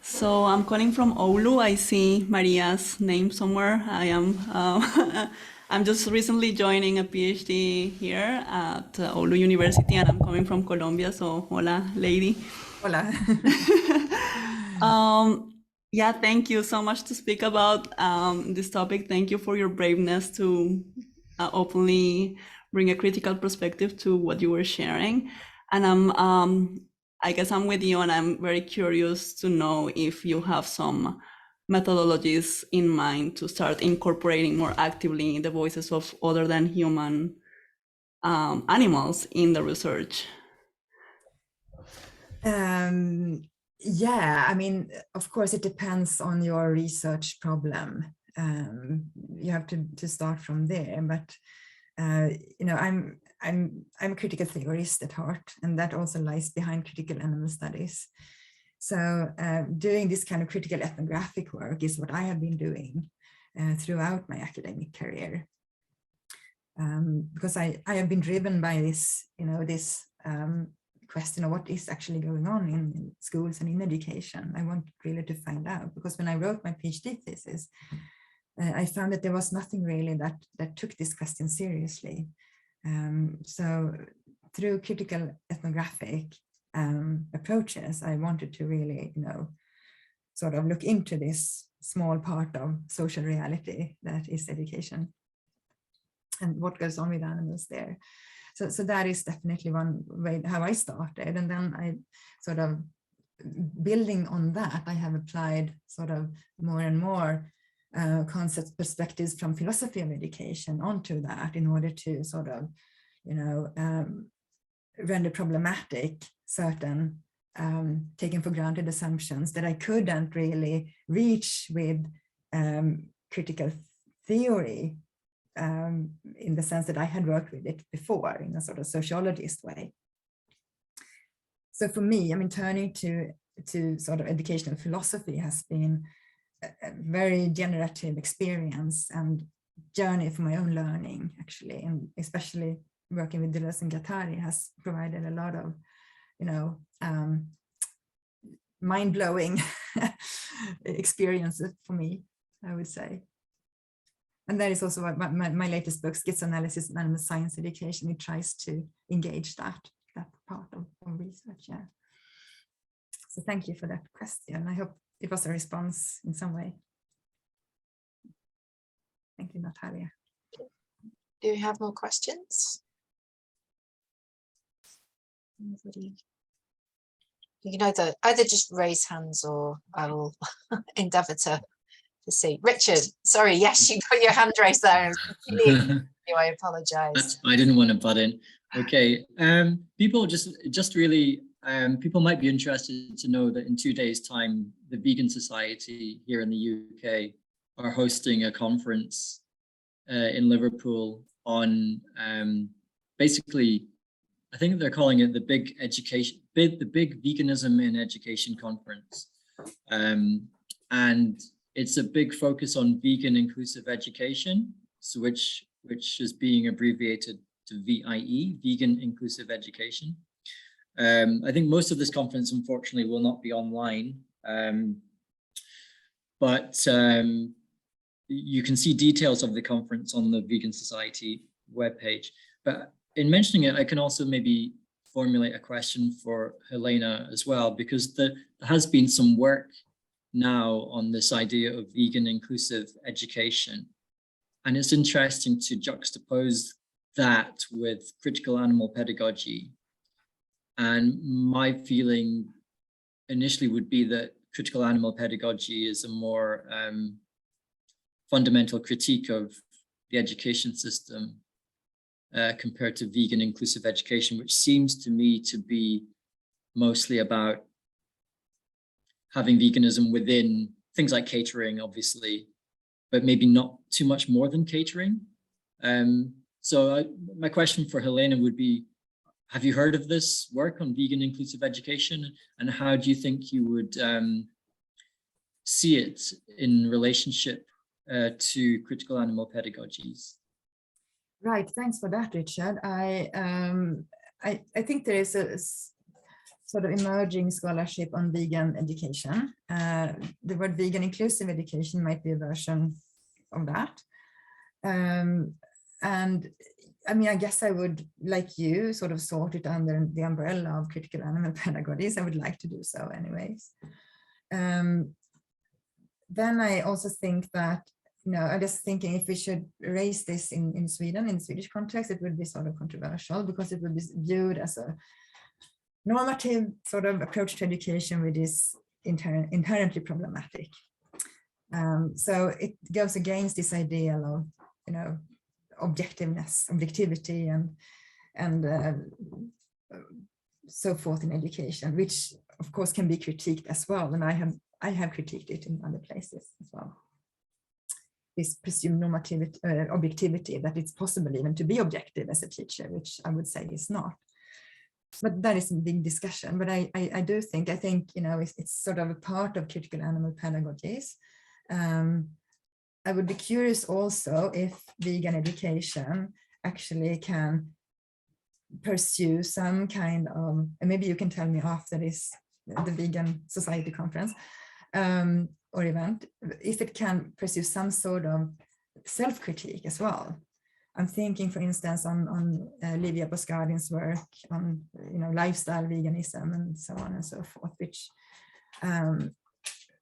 So I'm calling from Oulu. I see Maria's name somewhere. I am, I'm just recently joining a PhD here at Oulu University, and I'm coming from Colombia. So hola, lady. Hola. Yeah, thank you so much to speak about this topic. Thank you for your braveness to openly bring a critical perspective to what you were sharing. And I guess I'm with you, and I'm very curious to know if you have some methodologies in mind to start incorporating more actively the voices of other than human animals in the research. Yeah, I mean, of course, it depends on your research problem. You have to start from there, but you know, I'm a critical theorist at heart, and that also lies behind critical animal studies. So doing this kind of critical ethnographic work is what I have been doing throughout my academic career, because I have been driven by this, you know, this question of what is actually going on in schools and in education. I want really to find out, because when I wrote my PhD thesis, I found that there was nothing really that took this question seriously. So through critical ethnographic approaches, I wanted to really, you know, sort of look into this small part of social reality that is education. and what goes on with animals there. So that is definitely one way how I started. And then I sort of, building on that, I have applied sort of more and more concepts, perspectives from philosophy of education onto that in order to sort of, render problematic certain taken for granted assumptions that I couldn't really reach with critical theory, in the sense that I had worked with it before in a sort of sociologist way. So for me, I mean, turning to sort of educational philosophy has been a very generative experience and journey for my own learning, actually, and especially working with Deleuze and Guattari has provided a lot of, mind-blowing experiences for me, I would say. And that is also what my latest book, Schizoanalysis and Animal Science Education, it tries to engage that part of research. Yeah. So thank you for that question. I hope it was a response in some way. Thank you, Natalia. Do you have more questions? Anybody? Either just raise hands or I will endeavour to see. Richard, sorry, yes, you got your hand raised there. I apologise. I didn't want to butt in. Okay, people just really, people might be interested to know that in 2 days' time, the Vegan Society here in the UK are hosting a conference in Liverpool on basically, I think they're calling it the big veganism in education conference, and it's a big focus on vegan inclusive education, so which is being abbreviated to VIE, vegan inclusive education. I think most of this conference, unfortunately, will not be online, but you can see details of the conference on the Vegan Society webpage. But in mentioning it, I can also maybe formulate a question for Helena as well, because there has been some work now on this idea of vegan inclusive education. And it's interesting to juxtapose that with critical animal pedagogy. And my feeling initially would be that critical animal pedagogy is a more fundamental critique of the education system compared to vegan inclusive education, which seems to me to be mostly about having veganism within things like catering, obviously, but maybe not too much more than catering. So my question for Helena would be, have you heard of this work on vegan inclusive education, and how do you think you would see it in relationship to critical animal pedagogies? Right, thanks for that, Richard. I think there is a sort of emerging scholarship on vegan education. The word vegan inclusive education might be a version of that. And I mean, I guess I would, like you, sort of sort it under the umbrella of critical animal pedagogies. I would like to do so anyways. Then I also think that, I'm just thinking if we should raise this in Sweden, in the Swedish context, it would be sort of controversial because it would be viewed as a normative sort of approach to education, which is inherently problematic. So it goes against this ideal of, objectivity and so forth in education, which of course can be critiqued as well. And I have critiqued it in other places as well. This presumed normativity, objectivity, that it's possible even to be objective as a teacher, which I would say is not. But that is a big discussion. But I think, it's sort of a part of critical animal pedagogies. I would be curious also if vegan education actually can pursue some kind of, and maybe you can tell me after this, the Vegan Society conference or event, if it can pursue some sort of self-critique as well. I'm thinking, for instance, on Livia Boscardin's work on lifestyle veganism and so on and so forth,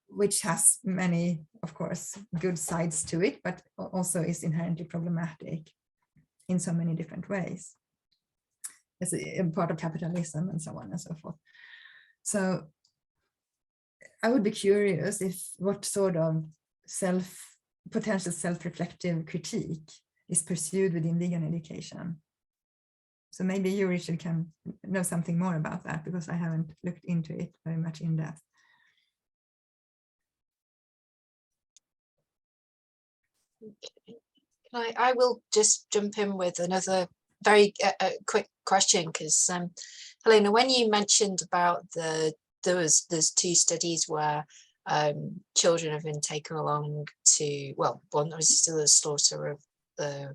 which has many, of course, good sides to it, but also is inherently problematic. in so many different ways. It's a part of capitalism and so on and so forth. So I would be curious if what sort of potential self-reflective critique is pursued within vegan education. So maybe you, Richard, can know something more about that, because I haven't looked into it very much in depth. Okay. I will just jump in with another very quick question, because Helena, when you mentioned about there's 2 studies where children have been taken along to, well, one was still the slaughter of the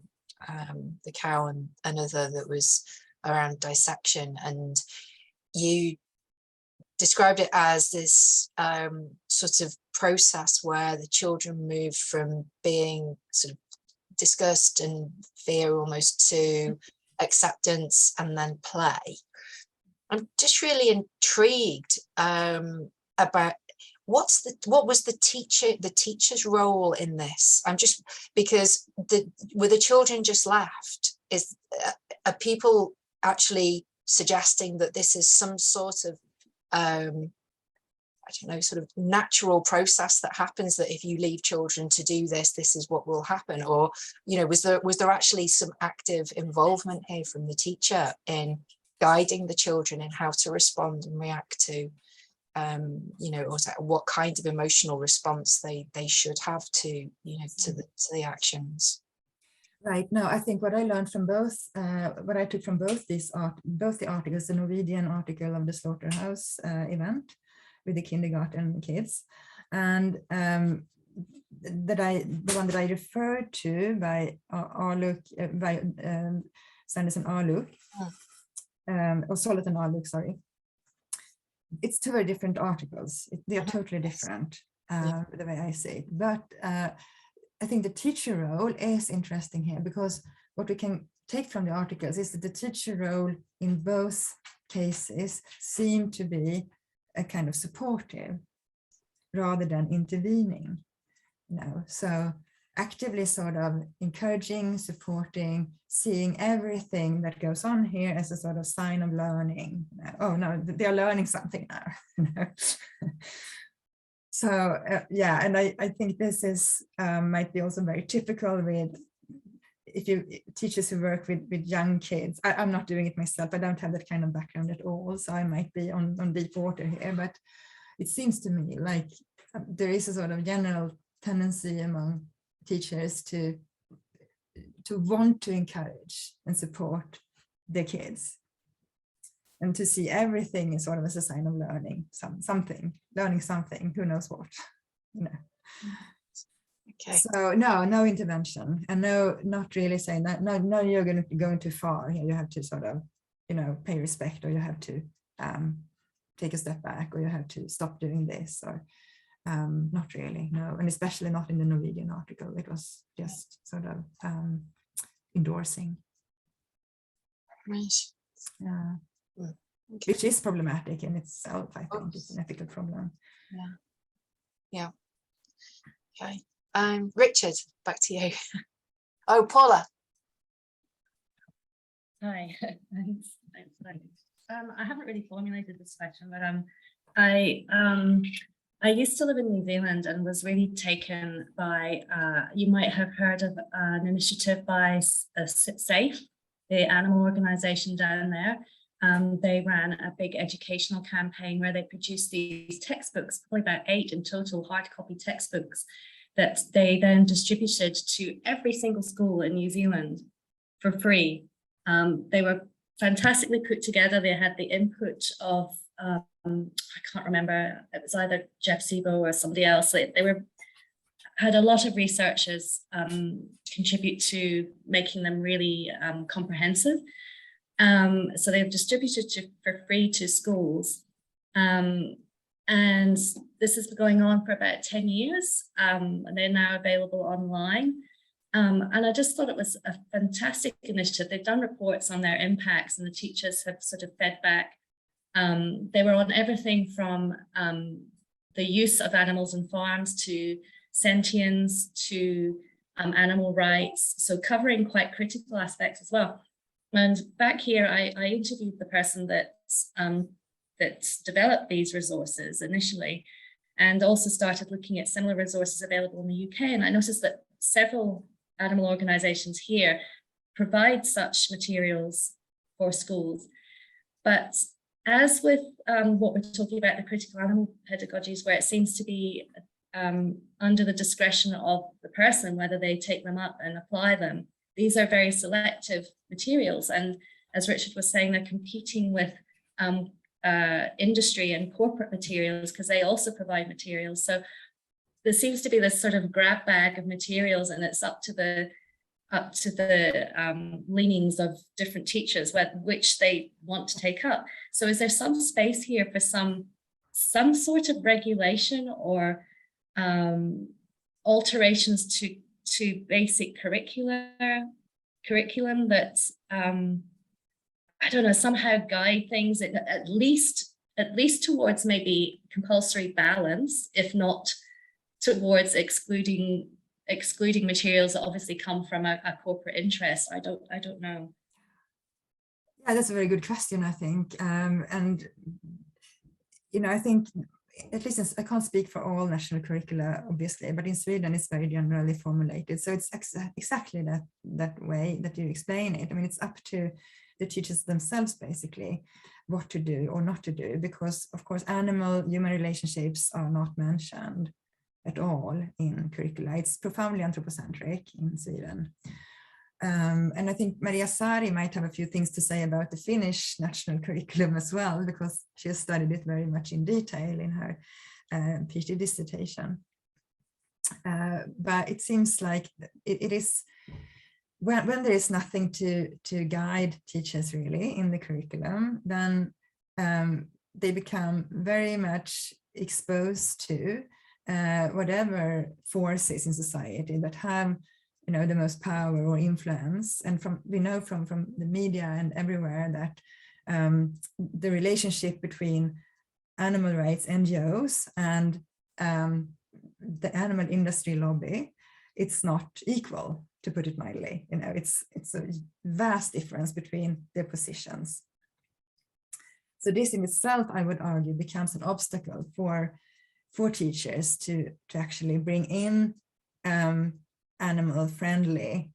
cow, and another that was around dissection, and you described it as this sort of process where the children move from being sort of disgust and fear almost to acceptance and then play. I'm just really intrigued about what was the teacher's role in this. I'm just, because were the children just left? Are people actually suggesting that this is some sort of I don't know, sort of natural process that happens, that if you leave children to do this, this is what will happen? Or, you know, was there actually some active involvement here from the teacher in guiding the children in how to respond and react to, you know, or what kind of emotional response they should have to, you know, to the actions? Right. No, I think what I learned from both, what I took from both the articles, the Norwegian article of the slaughterhouse event with the kindergarten kids, and the one that I referred to by Sanderson Arluk, or Solomon Arluk, sorry. It's 2 very different articles. They are totally different, the way I see it. But I think the teacher role is interesting here, because what we can take from the articles is that the teacher role in both cases seem to be a kind of supportive rather than intervening. So actively sort of encouraging, supporting, seeing everything that goes on here as a sort of sign of learning. Oh no, they are learning something now. So yeah, and I think this is might be also very typical with teachers who work with young kids. I'm not doing it myself. I don't have that kind of background at all, so I might be on deep water here. But it seems to me like there is a sort of general tendency among teachers to want to encourage and support their kids, and to see everything as sort of as a sign of learning learning something, who knows what, you know. Okay. So no intervention, and no, not really saying that, no, you're going too far here. You have to sort of, you know, pay respect, or you have to take a step back, or you have to stop doing this, or not really, no, and especially not in the Norwegian article. It was just sort of endorsing. Right. Yeah. Okay. Which is problematic in itself. I think it's an ethical problem. Yeah. Okay. Richard, back to you. Oh, Paula. Hi. Thanks. I haven't really formulated this question, but I used to live in New Zealand and was really taken by, you might have heard of an initiative by CfHAS, the animal organization down there. They ran a big educational campaign where they produced these textbooks, probably about 8 in total, hard copy textbooks, that they then distributed to every single school in New Zealand for free. They were fantastically put together. They had the input of, I can't remember, it was either Jeff Sebo or somebody else. They had a lot of researchers contribute to making them really comprehensive. So they've distributed for free to schools. And this has been going on for about 10 years. And they're now available online. And I just thought it was a fantastic initiative. They've done reports on their impacts, and the teachers have sort of fed back. They were on everything from the use of animals in farms to sentience to animal rights, so covering quite critical aspects as well. And back here, I interviewed the person that's developed these resources initially, and also started looking at similar resources available in the UK. And I noticed that several animal organizations here provide such materials for schools. But as with what we're talking about, the critical animal pedagogies, where it seems to be under the discretion of the person, whether they take them up and apply them, these are very selective materials. And as Richard was saying, they're competing with industry and corporate materials because they also provide materials. So there seems to be this sort of grab bag of materials, and it's up to the leanings of different teachers which they want to take up. So is there some space here for some sort of regulation or alterations to basic curriculum that I don't know, somehow guide things at least towards maybe compulsory balance, if not towards excluding materials that obviously come from a corporate interest? I don't know. Yeah, that's a very good question, I think. And, you know, I think, at least I can't speak for all national curricula, obviously, but in Sweden it's very generally formulated. So it's exactly that way that you explain it. I mean, it's up to the teachers themselves, basically, what to do or not to do, because, of course, animal-human relationships are not mentioned at all in curricula. It's profoundly anthropocentric in Sweden. And I think Maria Sari might have a few things to say about the Finnish national curriculum as well, because she has studied it very much in detail in her PhD dissertation. But it seems like it is, when there is nothing to guide teachers really in the curriculum, then they become very much exposed to whatever forces in society that have, you know, the most power or influence. And we know from the media and everywhere that the relationship between animal rights NGOs and the animal industry lobby, it's not equal, to put it mildly. You know, it's a vast difference between their positions. So this in itself, I would argue, becomes an obstacle for teachers to actually bring in animal-friendly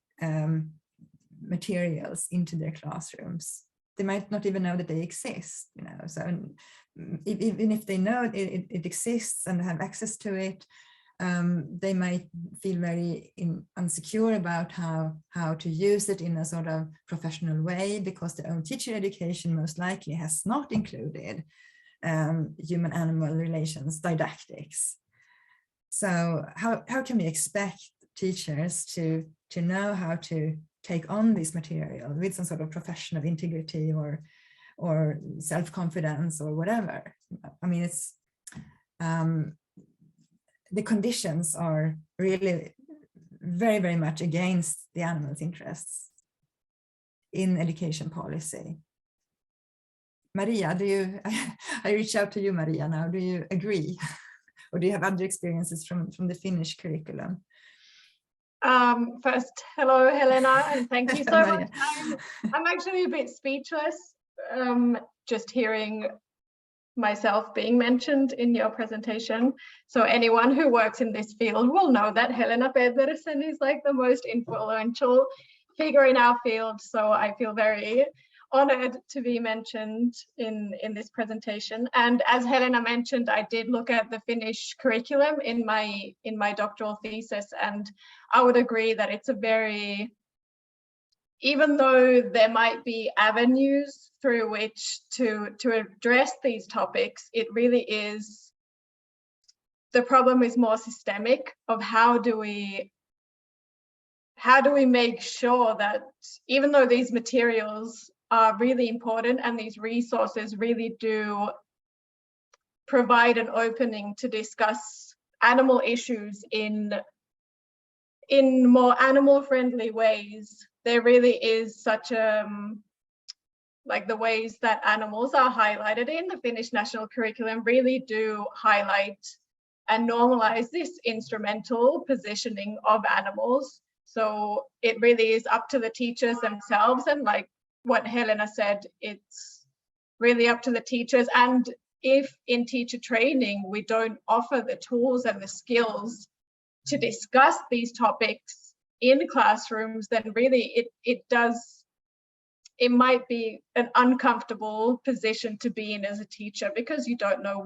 materials into their classrooms. They might not even know that they exist, you know. So even if they know it exists and have access to it, they might feel very insecure about how to use it in a sort of professional way, because their own teacher education most likely has not included human-animal relations didactics. So how can we expect teachers to know how to take on this material with some sort of professional integrity or self-confidence or whatever? I mean, it's the conditions are really very, very much against the animals' interests in education policy. Maria, I reach out to you, Maria, now. Do you agree? Or do you have other experiences from the Finnish curriculum? First, hello, Helena, and thank you so much. I'm actually a bit speechless just hearing myself being mentioned in your presentation. So anyone who works in this field will know that Helena Pedersen is like the most influential figure in our field. So I feel very honored to be mentioned in this presentation. And as Helena mentioned, I did look at the Finnish curriculum in my doctoral thesis, and I would agree that it's a very, even though there might be avenues through which to address these topics, it really is, the problem is more systemic of how do we make sure that even though these materials are really important and these resources really do provide an opening to discuss animal issues in more animal-friendly ways, there really is such like the ways that animals are highlighted in the Finnish national curriculum really do highlight and normalize this instrumental positioning of animals. So it really is up to the teachers themselves, and like what Helena said, it's really up to the teachers. And if in teacher training we don't offer the tools and the skills to discuss these topics in classrooms, then really it might be an uncomfortable position to be in as a teacher, because you don't know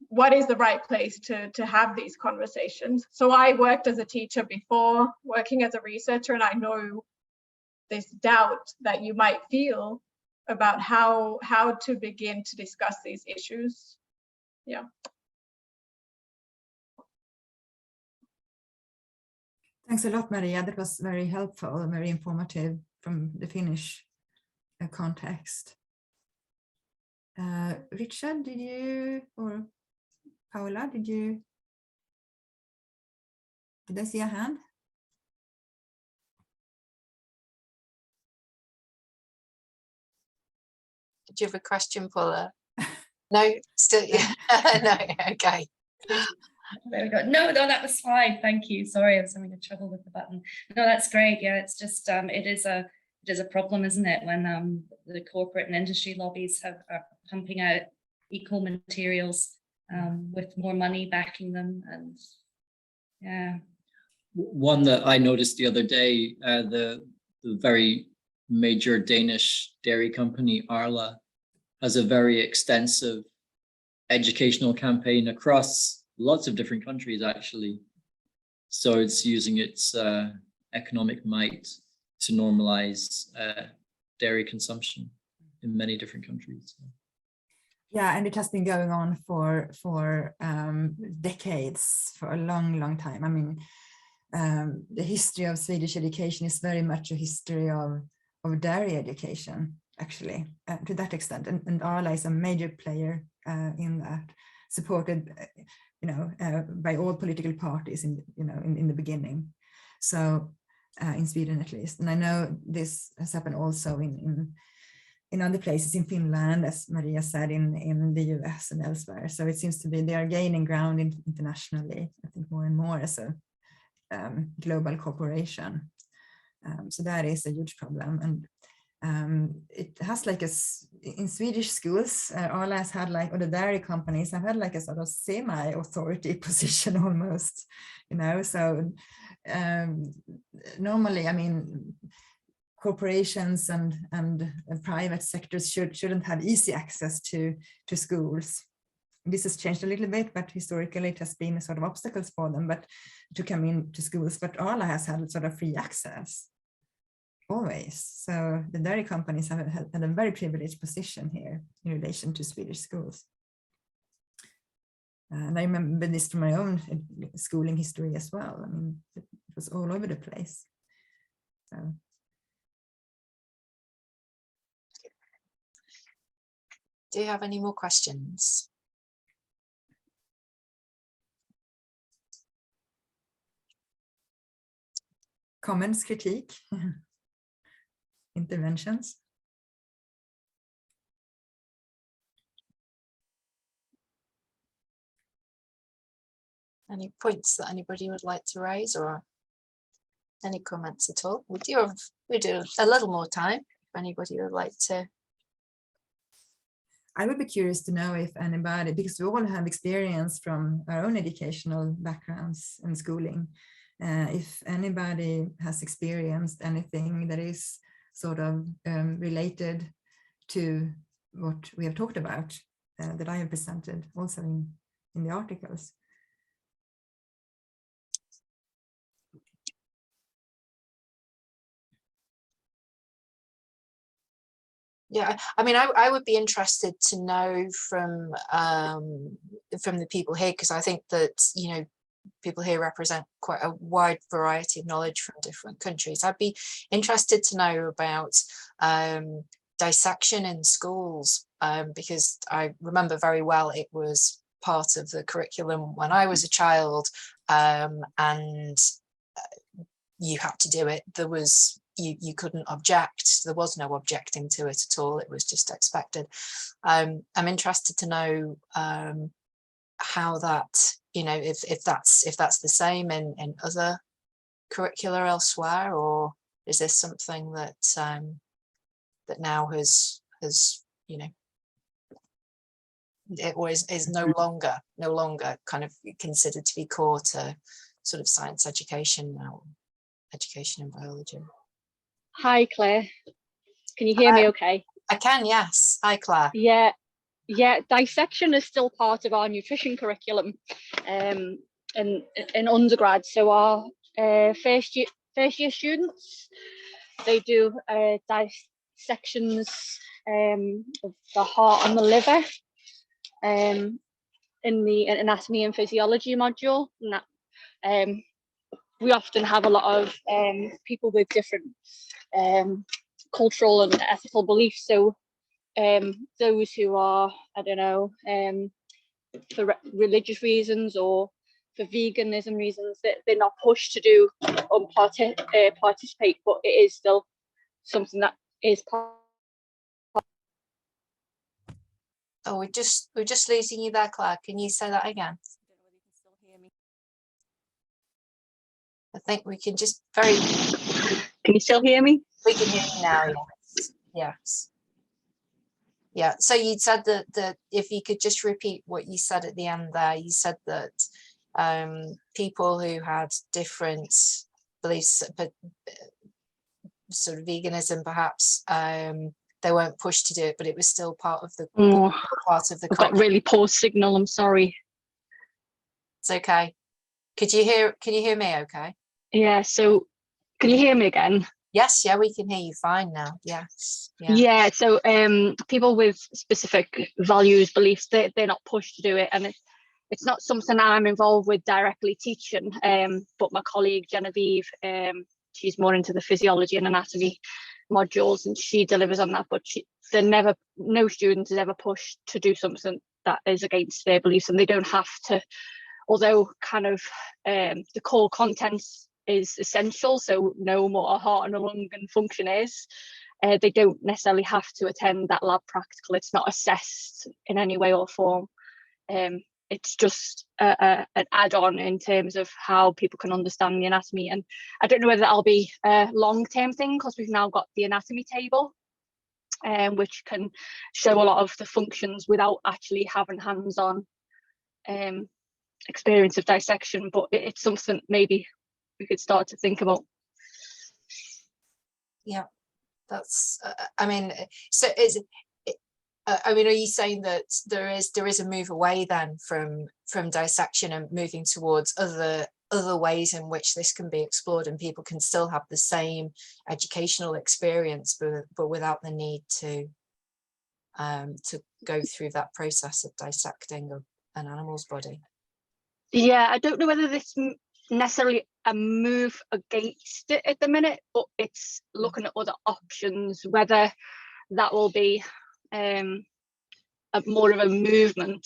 what is the right place to have these conversations. So I worked as a teacher before working as a researcher, and I know this doubt that you might feel about how to begin to discuss these issues. Yeah. Thanks a lot, Maria. That was very helpful and very informative from the Finnish context. Richard, did you, or Paula, did I see a hand? Did you have a question, Paula? No, still, yeah. No, okay. There we go. No, that was fine. Thank you. Sorry, I was having a trouble with the button. No, that's great. Yeah, it's just it is a problem, isn't it, when the corporate and industry lobbies are pumping out equal materials with more money backing them, and yeah. One that I noticed the other day, the very major Danish dairy company Arla has a very extensive educational campaign across lots of different countries, actually. So it's using its economic might to normalize dairy consumption in many different countries. Yeah, and it has been going on for decades, for a long time. I mean, the history of Swedish education is very much a history of dairy education, actually, to that extent. And Arla is a major player in that, supported, by all political parties in the beginning. So in Sweden, at least. And I know this has happened also in other places, in Finland, as Maria said, in the US and elsewhere. So it seems to be they are gaining ground internationally, I think, more and more as a global corporation. So that is a huge problem. And it has like in Swedish schools, Arla has had or the dairy companies have had like a sort of semi-authority position almost, so normally, I mean, corporations and private sectors shouldn't have easy access to schools. This has changed a little bit, but historically it has been a sort of obstacles for them to come into schools. But Arla has had sort of free access always. So the dairy companies have had a very privileged position here in relation to Swedish schools. And I remember this from my own schooling history as well. I mean, it was all over the place. So. Do you have any more questions? Comments, critique, interventions? Any points that anybody would like to raise, or any comments at all? We do a little more time if anybody would like to. I would be curious to know if anybody, because we all have experience from our own educational backgrounds and schooling, if anybody has experienced anything that is sort of related to what we have talked about, that I have presented also in the articles. Yeah, I mean, I would be interested to know from the people here, because I think that, people here represent quite a wide variety of knowledge from different countries. I'd be interested to know about dissection in schools, because I remember very well it was part of the curriculum when I was a child, and you had to do it. There was you couldn't object. There was no objecting to it at all. It was just expected. I'm interested to know how that you know, if that's the same in other curricula elsewhere, or is this something that that now has you know, it always is no longer kind of considered to be core to sort of science education now, education in biology. Hi, Claire. Can you hear me okay? I can, yes. Hi, Claire. Yeah, dissection is still part of our nutrition curriculum in undergrad. So our first year students, they do dissections of the heart and the liver in the anatomy and physiology module. And that, we often have a lot of people with different cultural and ethical beliefs. So those who are, I don't know, for religious reasons or for veganism reasons, that they're not pushed to do participate, but it is still something that is part. Oh, we're just losing you there, Claire. Can you say that again? I think we can just very. Can you still hear me? We can hear you now. Yes. Yes. Yeah. So you said that if you could just repeat what you said at the end there, you said that people who had different beliefs, but sort of veganism, perhaps, they weren't pushed to do it, but it was still part of the I've got really poor signal. I'm sorry. It's okay. Can you hear me okay? Yeah, so can you hear me again? Yes, yeah, we can hear you fine now. Yes. Yeah, so people with specific values, beliefs, they're not pushed to do it, and it's not something I'm involved with directly teaching, but my colleague Genevieve, she's more into the physiology and anatomy modules, and she delivers on that, but no student is ever pushed to do something that is against their beliefs, and they don't have to, although kind of the core contents is essential, so know what a heart and a lung and function is. They don't necessarily have to attend that lab practical. It's not assessed in any way or form. It's just an add-on in terms of how people can understand the anatomy. And I don't know whether that'll be a long-term thing, because we've now got the anatomy table, which can show a lot of the functions without actually having hands-on experience of dissection. But it's something maybe we could start to think about. Yeah, that's. I mean, so is. I mean, are you saying that there is a move away then from dissection and moving towards other ways in which this can be explored, and people can still have the same educational experience, but without the need to go through that process of dissecting an animal's body? Yeah, I don't know whether this necessarily a move against it at the minute, but it's looking at other options, whether that will be more of a movement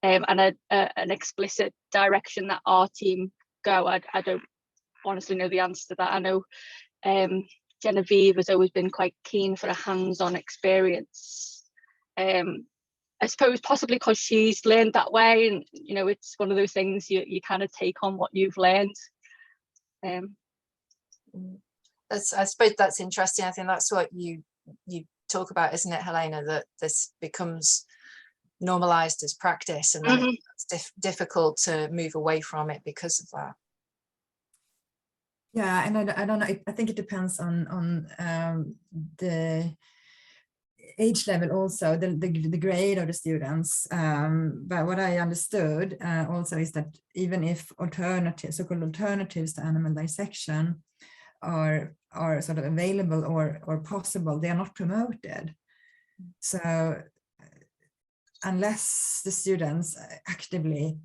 and an explicit direction that our team go. I don't honestly know the answer to that. I know Genevieve has always been quite keen for a hands-on experience. I suppose possibly because she's learned that way, and you know, it's one of those things you kind of take on what you've learned. I suppose that's interesting. I think that's what you talk about, isn't it, Helena, that this becomes normalized as practice, and then it's difficult to move away from it because of that. Yeah, and I don't know. I think it depends on the age level, also the grade of the students. But what I understood also is that even if so-called alternatives to animal dissection are sort of available or possible, they are not promoted. So unless the students actively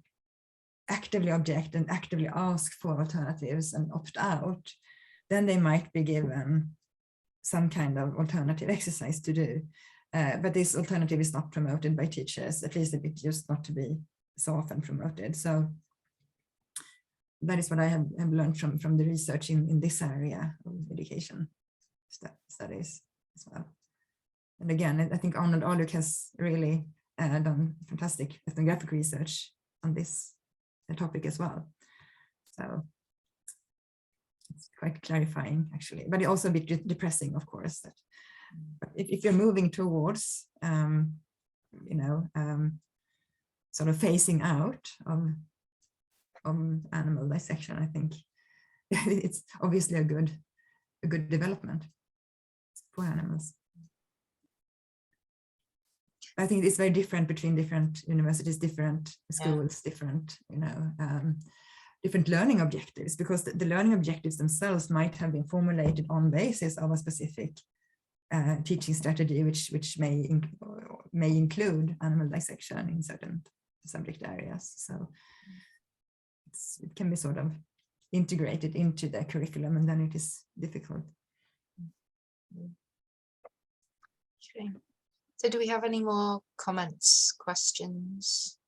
object and actively ask for alternatives and opt out, then they might be given some kind of alternative exercise to do. But this alternative is not promoted by teachers, at least it used not to be so often promoted. So that is what I have learned from the research in this area of education studies as well. And again, I think Arnold Aluk has really done fantastic ethnographic research on this topic as well. So it's quite clarifying actually, but also a bit depressing, of course, that if you're moving towards, sort of phasing out of animal dissection, I think it's obviously a good development for animals. I think it's very different between different universities, different schools, different, different learning objectives, because the learning objectives themselves might have been formulated on basis of a specific teaching strategy, which may include animal dissection in certain subject areas. So it can be sort of integrated into the curriculum, and then it is difficult. Okay. So do we have any more comments, questions?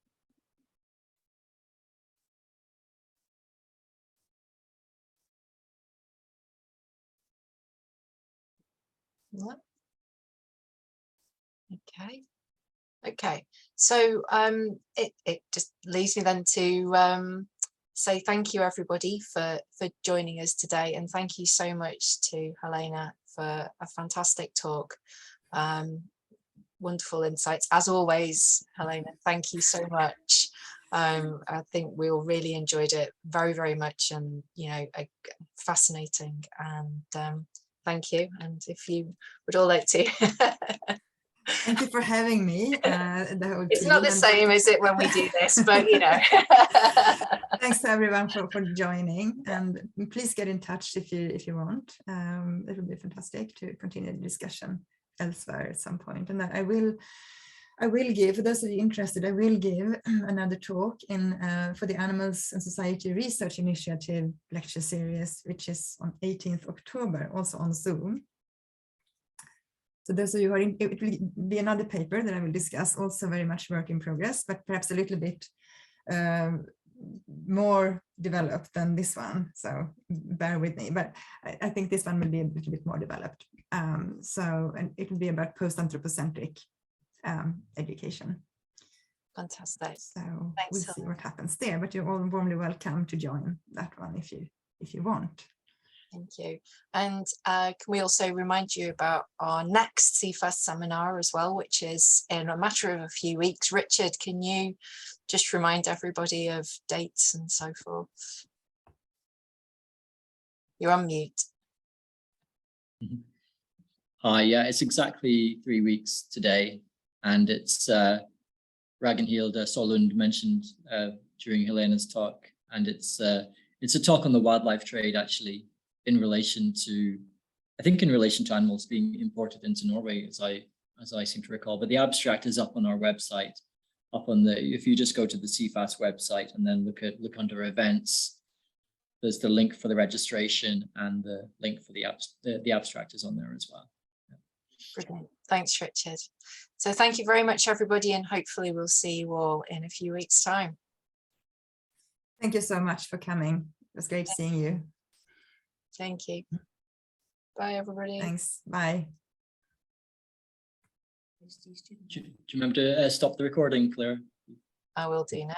No? Okay, so it just leaves me then to say thank you everybody for joining us today, and thank you so much to Helena for a fantastic talk. Wonderful insights as always, Helena. Thank you so much. I think we all really enjoyed it very, very much, and fascinating, and thank you. And if you would all like to Thank you for having me. It's not the same, is it, when we do this, but Thanks to everyone for joining, and please get in touch if you want. It would be fantastic to continue the discussion elsewhere at some point. And I will give, for those of you interested, I will give another talk for the Animals and Society Research Initiative lecture series, which is on 18th October, also on Zoom. So those of you who are in, it will be another paper that I will discuss, also very much work in progress, but perhaps a little bit more developed than this one. So bear with me, but I think this one will be a little bit more developed. And it will be about post-anthropocentric education. Fantastic. So thanks, we'll see what happens there, but you're all warmly welcome to join that one if you want. Thank you. And can we also remind you about our next CfHAS seminar as well, which is in a matter of a few weeks. Richard, can you just remind everybody of dates and so forth? You're on mute. Hi, yeah, it's exactly 3 weeks today, and it's Ragnhild Solund mentioned during Helena's talk, and it's a talk on the wildlife trade, actually, in relation to animals being imported into Norway, as I seem to recall. But the abstract is up on our website, if you just go to the CfHAS website and then look under events, there's the link for the registration, and the link for the abstract is on there as well. Brilliant. Thanks, Richard. So thank you very much, everybody, and hopefully we'll see you all in a few weeks' time. Thank you so much for coming. It was great seeing you. Thank you. Bye, everybody. Thanks. Bye. Do you remember to stop the recording, Claire? I will do now.